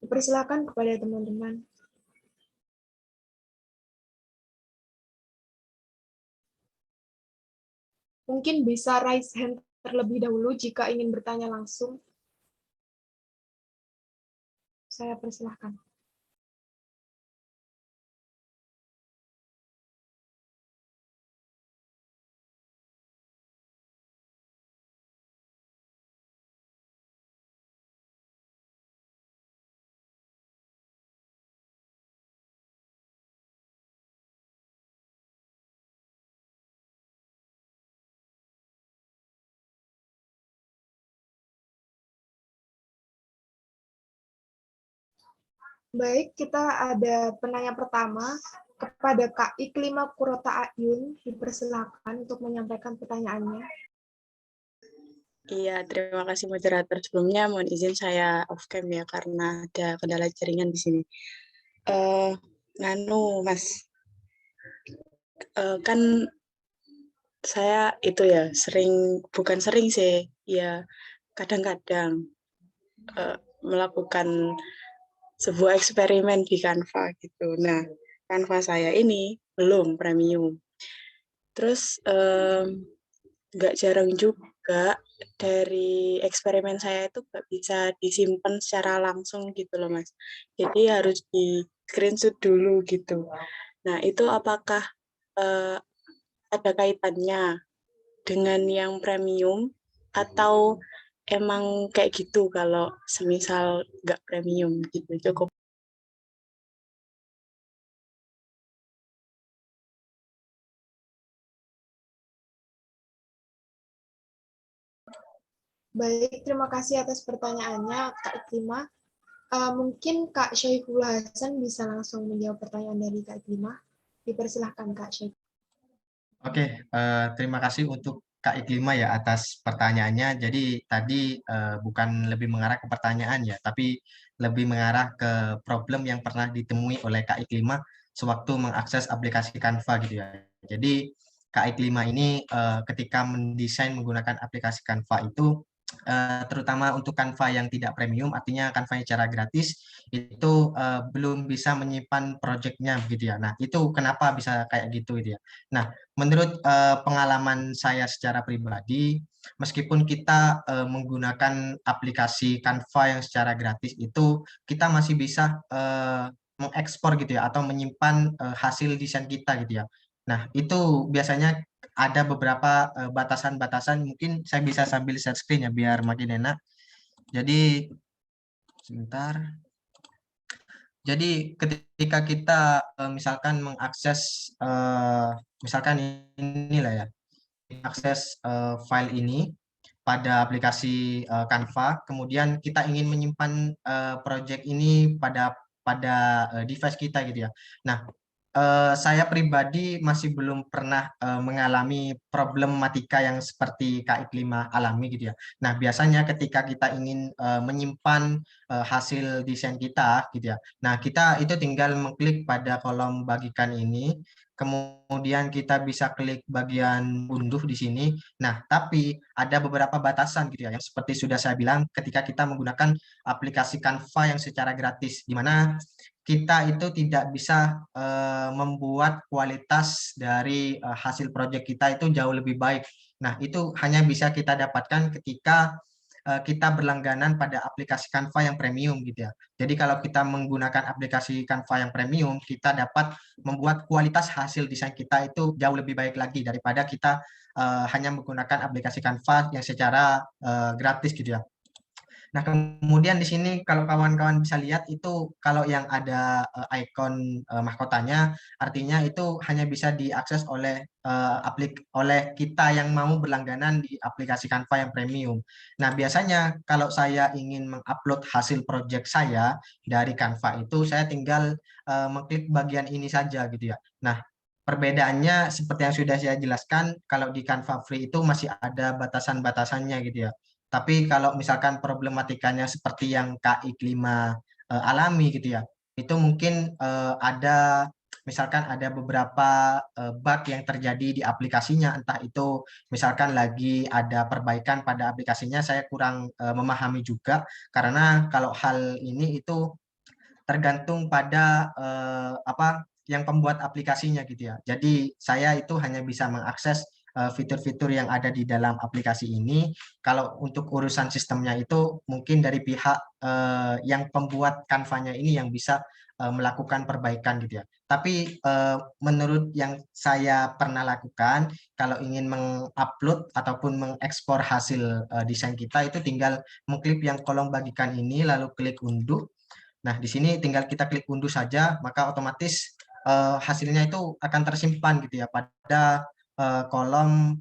Dipersilakan kepada teman-teman. Mungkin bisa raise hand terlebih dahulu jika ingin bertanya langsung. Saya persilahkan. Baik, kita ada penanya pertama kepada Kak Iklima Kurota Ayun. Dipersilakan untuk menyampaikan pertanyaannya. Iya, terima kasih moderator. Sebelumnya mohon izin saya off cam ya karena ada kendala jaringan di sini. Mas, kan saya itu ya bukan sering sih, ya kadang-kadang melakukan sebuah eksperimen di Canva gitu. Nah, Canva saya ini belum premium. Terus nggak jarang juga dari eksperimen saya itu nggak bisa disimpan secara langsung gitu loh Mas. Jadi harus di screenshot dulu gitu. Nah itu apakah ada kaitannya dengan yang premium atau emang kayak gitu kalau semisal nggak premium gitu cukup. Baik, terima kasih atas pertanyaannya, Kak Iklimah. Mungkin Kak Syaifullah Hasan bisa langsung menjawab pertanyaan dari Kak Iklimah. Dipersilahkan Kak Syaifullah. Oke, terima kasih untuk Kak Iklima ya atas pertanyaannya. Jadi tadi bukan lebih mengarah ke pertanyaan ya, tapi lebih mengarah ke problem yang pernah ditemui oleh Kak Iklima sewaktu mengakses aplikasi Canva gitu ya. Jadi Kak Iklima ini ketika mendesain menggunakan aplikasi Canva itu terutama untuk Canva yang tidak premium, artinya Canva yang secara gratis itu belum bisa menyimpan projectnya begitu ya. Nah itu kenapa bisa kayak gitu gitu ya. Nah menurut pengalaman saya secara pribadi, meskipun kita menggunakan aplikasi Canva yang secara gratis itu, kita masih bisa mengekspor gitu ya, atau menyimpan hasil desain kita gitu ya. Nah, itu biasanya ada beberapa batasan-batasan, mungkin saya bisa sambil share screen ya, biar makin enak. Jadi, sebentar. Jadi ketika kita misalkan mengakses, misalkan inilah ya, akses file ini pada aplikasi Canva, kemudian kita ingin menyimpan project ini pada device kita gitu ya. Nah, saya pribadi masih belum pernah mengalami problematika yang seperti Kak Iklima alami gitu ya. Nah, biasanya ketika kita ingin menyimpan hasil desain kita gitu ya. Nah, kita itu tinggal mengklik pada kolom bagikan ini, kemudian kita bisa klik bagian unduh di sini. Nah, tapi ada beberapa batasan gitu ya, yang seperti sudah saya bilang ketika kita menggunakan aplikasi Canva yang secara gratis, di mana kita itu tidak bisa membuat kualitas dari hasil proyek kita itu jauh lebih baik. Nah, itu hanya bisa kita dapatkan ketika kita berlangganan pada aplikasi Canva yang premium gitu ya. Jadi kalau kita menggunakan aplikasi Canva yang premium, kita dapat membuat kualitas hasil desain kita itu jauh lebih baik lagi daripada kita hanya menggunakan aplikasi Canva yang secara gratis gitu ya. Nah, kemudian di sini kalau kawan-kawan bisa lihat itu kalau yang ada ikon mahkotanya, artinya itu hanya bisa diakses oleh oleh kita yang mau berlangganan di aplikasi Canva yang premium. Nah, biasanya kalau saya ingin mengupload hasil project saya dari Canva itu, saya tinggal mengklik bagian ini saja gitu ya. Nah, perbedaannya seperti yang sudah saya jelaskan, kalau di Canva Free itu masih ada batasan-batasannya gitu ya. Tapi kalau misalkan problematikanya seperti yang Kak Iklima alami gitu ya, itu mungkin ada misalkan ada beberapa bug yang terjadi di aplikasinya, entah itu misalkan lagi ada perbaikan pada aplikasinya, saya kurang memahami juga karena kalau hal ini itu tergantung pada apa yang pembuat aplikasinya gitu ya. Jadi saya itu hanya bisa mengakses fitur-fitur yang ada di dalam aplikasi ini. Kalau untuk urusan sistemnya itu mungkin dari pihak yang pembuat Canva-nya ini yang bisa melakukan perbaikan gitu ya. Tapi menurut yang saya pernah lakukan, kalau ingin mengupload ataupun mengekspor hasil desain kita itu tinggal mengklik yang kolom bagikan ini lalu klik unduh. Nah, di sini tinggal kita klik unduh saja, maka otomatis hasilnya itu akan tersimpan gitu ya pada kolom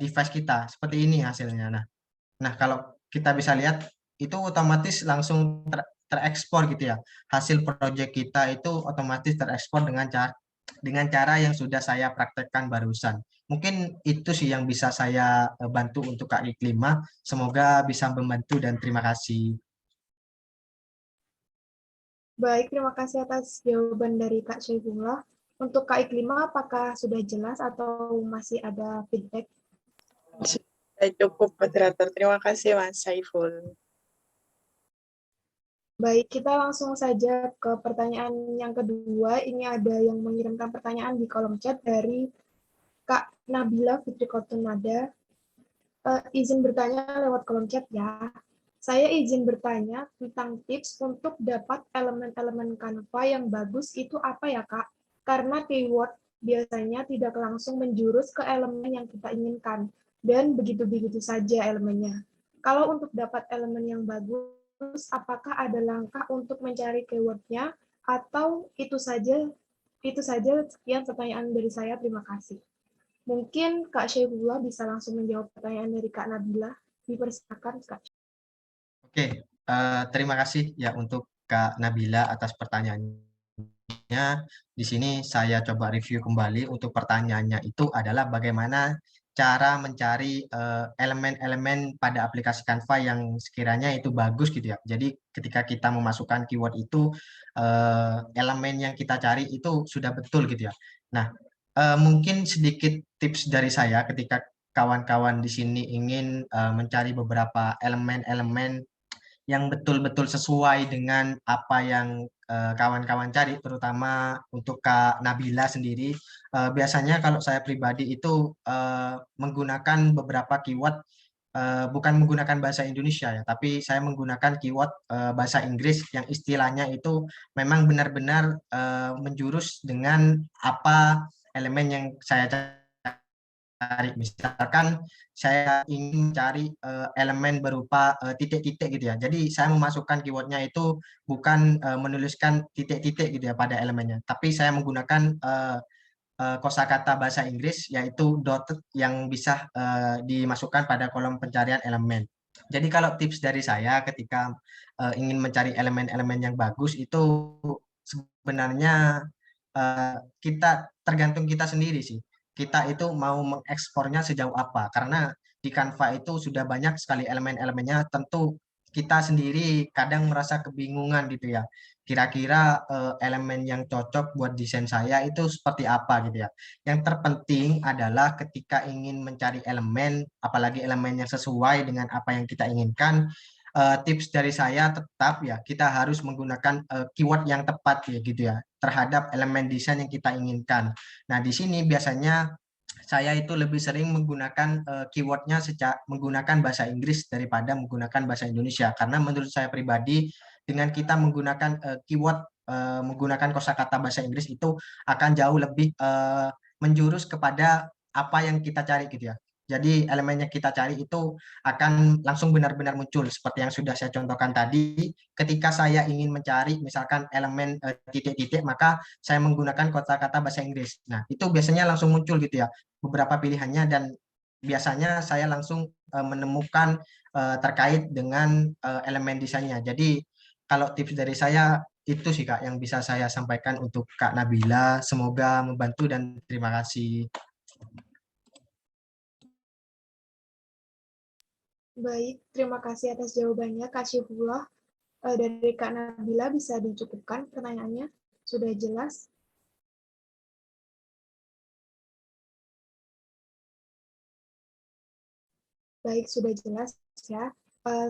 device kita. Seperti ini hasilnya. Nah, kalau kita bisa lihat itu otomatis langsung terekspor gitu ya. Hasil proyek kita itu otomatis terekspor dengan cara yang sudah saya praktekkan barusan. Mungkin itu sih yang bisa saya bantu untuk Kak Iklima. Semoga bisa membantu dan terima kasih. Baik, terima kasih atas jawaban dari Kak Syaifullah. Untuk Kak Iklima, apakah sudah jelas atau masih ada feedback? Sudah cukup moderator. Terima kasih Mas Saiful. Baik, kita langsung saja ke pertanyaan yang kedua. Ini ada yang mengirimkan pertanyaan di kolom chat dari Kak Nabila Fitri Kotunada. Izin bertanya lewat kolom chat ya. Saya izin bertanya tentang tips untuk dapat elemen-elemen Canva yang bagus itu apa ya, Kak? Karena keyword biasanya tidak langsung menjurus ke elemen yang kita inginkan, dan begitu-begitu saja elemennya. Kalau untuk dapat elemen yang bagus, apakah ada langkah untuk mencari keyword-nya, atau itu saja? Itu saja, sekian pertanyaan dari saya, terima kasih. Mungkin Kak Syaifullah bisa langsung menjawab pertanyaan dari Kak Nabila. Dipersilakan, Kak. Oke, terima kasih ya untuk Kak Nabila atas pertanyaannya. Di sini saya coba review kembali untuk pertanyaannya itu adalah bagaimana cara mencari elemen-elemen pada aplikasi Canva yang sekiranya itu bagus gitu ya. Jadi ketika kita memasukkan keyword itu elemen yang kita cari itu sudah betul gitu ya. Nah, mungkin sedikit tips dari saya ketika kawan-kawan di sini ingin mencari beberapa elemen-elemen yang betul-betul sesuai dengan apa yang kawan-kawan cari, terutama untuk Kak Nabila sendiri. Biasanya kalau saya pribadi itu menggunakan beberapa keyword, bukan menggunakan bahasa Indonesia ya, tapi saya menggunakan keyword bahasa Inggris yang istilahnya itu memang benar-benar menjurus dengan apa elemen yang saya cari. Misalkan saya ingin mencari elemen berupa titik-titik gitu ya. Jadi saya memasukkan keywordnya itu bukan menuliskan titik-titik gitu ya pada elemennya, tapi saya menggunakan kosakata bahasa Inggris yaitu dotted yang bisa dimasukkan pada kolom pencarian elemen. Jadi kalau tips dari saya ketika ingin mencari elemen-elemen yang bagus itu sebenarnya kita tergantung kita sendiri sih. Kita itu mau mengekspornya sejauh apa. Karena di Canva itu sudah banyak sekali elemen-elemennya. Tentu kita sendiri kadang merasa kebingungan gitu ya. Kira-kira elemen yang cocok buat desain saya itu seperti apa gitu ya. Yang terpenting adalah ketika ingin mencari elemen, apalagi elemen yang sesuai dengan apa yang kita inginkan, tips dari saya tetap ya kita harus menggunakan keyword yang tepat ya gitu ya terhadap elemen desain yang kita inginkan. Nah, di sini biasanya saya itu lebih sering menggunakan keywordnya menggunakan bahasa Inggris daripada menggunakan bahasa Indonesia. Karena menurut saya pribadi, dengan kita menggunakan keyword, menggunakan kosakata bahasa Inggris itu akan jauh lebih menjurus kepada apa yang kita cari gitu ya. Jadi elemen yang kita cari itu akan langsung benar-benar muncul seperti yang sudah saya contohkan tadi. Ketika saya ingin mencari misalkan elemen titik-titik, maka saya menggunakan kosakata bahasa Inggris. Nah, itu biasanya langsung muncul gitu ya beberapa pilihannya, dan biasanya saya langsung menemukan terkait dengan elemen desainnya. Jadi kalau tips dari saya itu sih Kak yang bisa saya sampaikan untuk Kak Nabila. Semoga membantu dan terima kasih. Baik, terima kasih atas jawabannya, Kak Syifullah. Dari Kak Nabila bisa dicukupkan pertanyaannya? Sudah jelas? Baik, sudah jelas ya.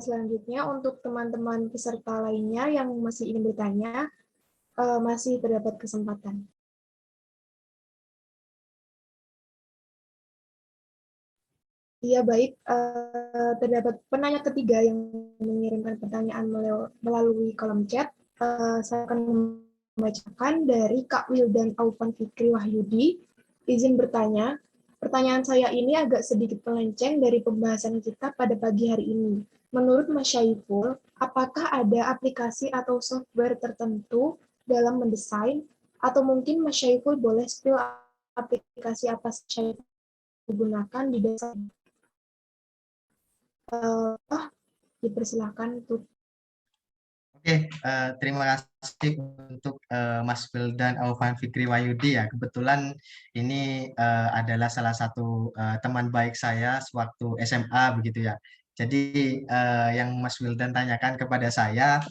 Selanjutnya untuk teman-teman peserta lainnya yang masih ingin bertanya, masih terdapat kesempatan. Iya, baik. Terdapat penanya ketiga yang mengirimkan pertanyaan melalui kolom chat. Saya akan membacakan dari Kak Wildan Aufan Fikri Wahyudi. Izin bertanya, pertanyaan saya ini agak sedikit melenceng dari pembahasan kita pada pagi hari ini. Menurut Mas Syaiful, apakah ada aplikasi atau software tertentu dalam mendesain? Atau mungkin Mas Syaiful boleh spill aplikasi apa saja yang digunakan di desain? Dipersilakan untuk. Oke, terima kasih untuk Mas Wildan Aufan Fikri Wayudi ya. Kebetulan ini adalah salah satu teman baik saya sewaktu SMA begitu ya. Jadi yang Mas Wildan tanyakan kepada saya,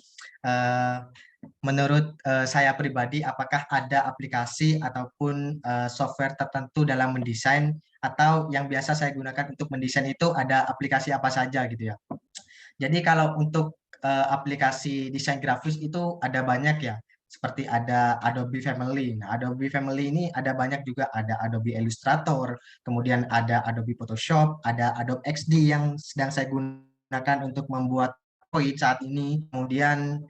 menurut saya pribadi, apakah ada aplikasi ataupun software tertentu dalam mendesain, atau yang biasa saya gunakan untuk mendesain itu ada aplikasi apa saja gitu ya. Jadi kalau untuk aplikasi desain grafis itu ada banyak ya. seperti ada Adobe Family. Nah, Adobe Family ini ada banyak juga, ada Adobe Illustrator, kemudian ada Adobe Photoshop, ada Adobe XD yang sedang saya gunakan untuk membuat PowerPoint saat ini. Kemudian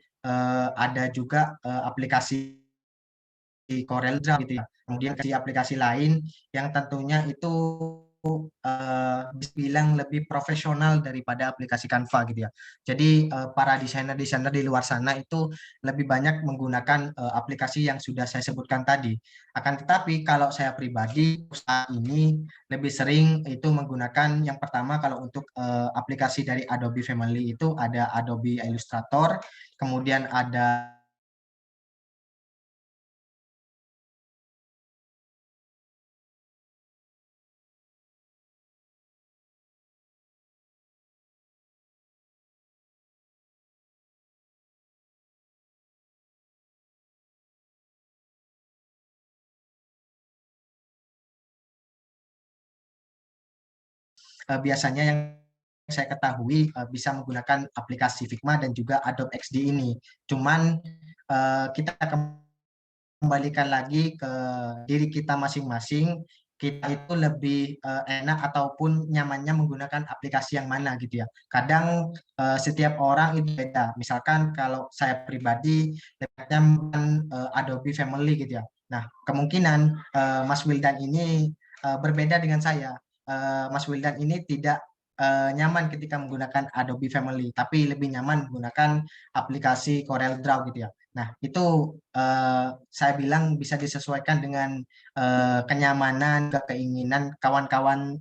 ada juga aplikasi Corel Draw gitu ya. Kemudian aplikasi lain yang tentunya itu bilang lebih profesional daripada aplikasi Canva gitu ya. Jadi para desainer-desainer di luar sana itu lebih banyak menggunakan aplikasi yang sudah saya sebutkan tadi. Akan tetapi kalau saya pribadi saat ini lebih sering itu menggunakan yang pertama kalau untuk aplikasi dari Adobe Family itu ada Adobe Illustrator, kemudian ada biasanya yang saya ketahui bisa menggunakan aplikasi Figma dan juga Adobe XD ini. Cuman kita kembalikan lagi ke diri kita masing-masing, kita itu lebih enak ataupun nyamannya menggunakan aplikasi yang mana gitu ya. Kadang setiap orang itu beda. Misalkan kalau saya pribadi lebih nyaman Adobe Family gitu ya. Nah, kemungkinan Mas Wildan ini berbeda dengan saya. Mas Wildan ini tidak nyaman ketika menggunakan Adobe Family, tapi lebih nyaman menggunakan aplikasi Corel Draw gitu ya. Nah, itu saya bilang bisa disesuaikan dengan kenyamanan, keinginan kawan-kawan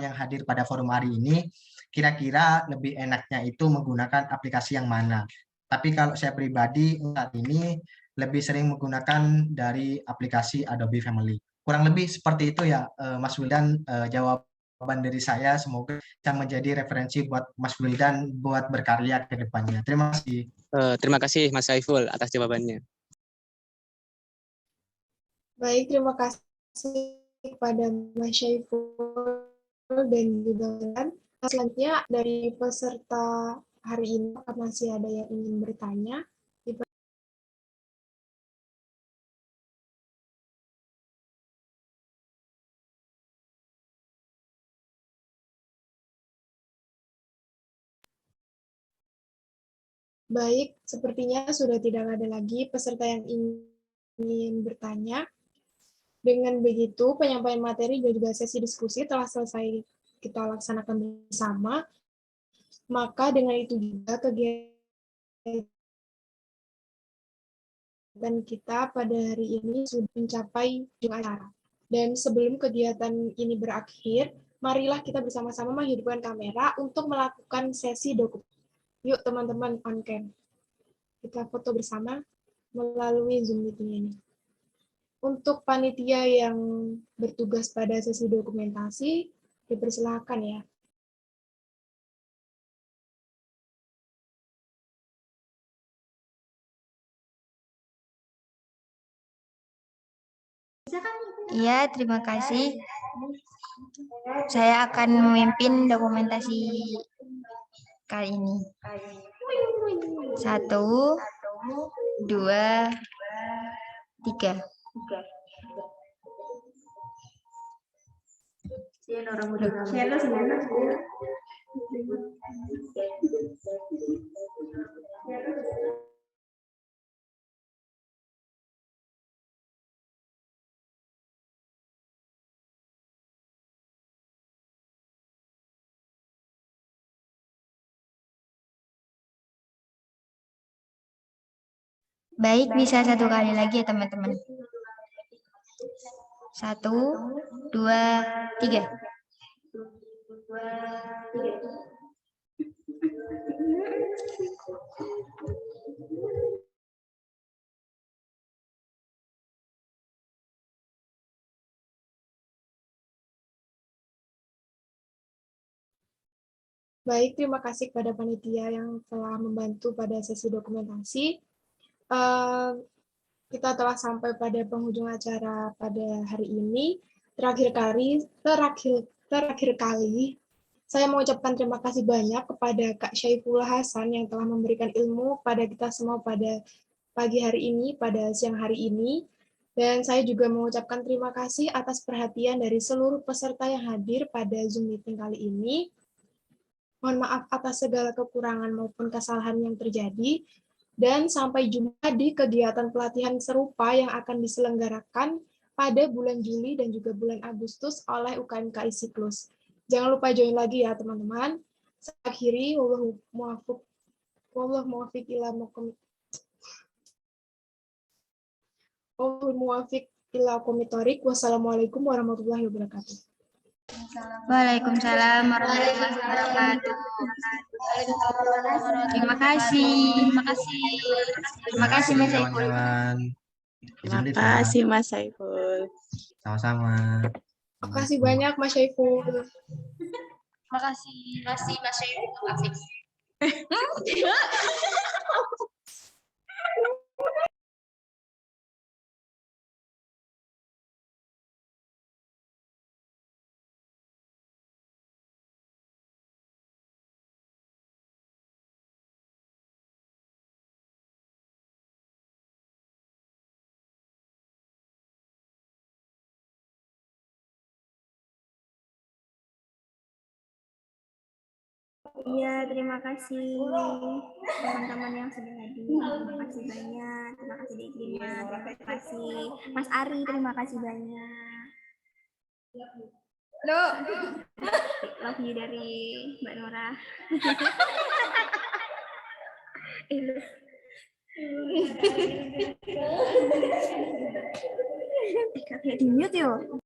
yang hadir pada forum hari ini. Kira-kira lebih enaknya itu menggunakan aplikasi yang mana. Tapi kalau saya pribadi saat ini lebih sering menggunakan dari aplikasi Adobe Family. Kurang lebih seperti itu ya, Mas Wildan, jawaban dari saya. Semoga bisa menjadi referensi buat Mas Wildan buat berkarya ke depannya. Terima kasih. Terima kasih Mas Saiful atas jawabannya. Baik, terima kasih kepada Mas Syaiful dan juga Dan. Selanjutnya dari peserta hari ini, apakah masih ada yang ingin bertanya? Baik, sepertinya sudah tidak ada lagi peserta yang ingin bertanya. Dengan begitu, penyampaian materi dan juga sesi diskusi telah selesai kita laksanakan bersama. Maka dengan itu juga kegiatan kita pada hari ini sudah mencapai ujung acara. Dan sebelum kegiatan ini berakhir, marilah kita bersama-sama menghidupkan kamera untuk melakukan sesi dokumen. Yuk teman-teman on cam. Kita foto bersama melalui Zoom meeting ini. Untuk panitia yang bertugas pada sesi dokumentasi, dipersilakan ya. Iya, terima kasih. Saya akan memimpin dokumentasi kali ini. 1, 2, 3. Baik, bisa satu kali lagi ya teman-teman. 1, 2, 3. Baik, terima kasih kepada panitia yang telah membantu pada sesi dokumentasi. Kita telah sampai pada penghujung acara pada hari ini. Terakhir kali, saya mengucapkan terima kasih banyak kepada Kak Syaifullah Hasan yang telah memberikan ilmu pada kita semua pada pagi hari ini, pada siang hari ini. Dan saya juga mengucapkan terima kasih atas perhatian dari seluruh peserta yang hadir pada Zoom meeting kali ini. Mohon maaf atas segala kekurangan maupun kesalahan yang terjadi. Dan sampai jumpa di kegiatan pelatihan serupa yang akan diselenggarakan pada bulan Juli dan juga bulan Agustus oleh UKMK Isiklus. Jangan lupa join lagi ya teman-teman. Saya akhiri, wallahu muwafiq ila komitorik. Wassalamualaikum warahmatullahi wabarakatuh. Waalaikumsalam warahmatullahi wabarakatuh. Terima kasih. Terima kasih Mas Saiful. kawan-kawan. Terima Izin ya. kasih Mas Saiful. Sama-sama. Terima kasih banyak Mas Syaiful. Terima kasih Mas Saiful. Iya, terima kasih teman-teman yang sudah hadir. Terima kasih banyak. Terima kasih Degrina. Terima kasih Mas Ari. Terima kasih banyak. Love you dari Mbak Nora. Kayak di mute yo.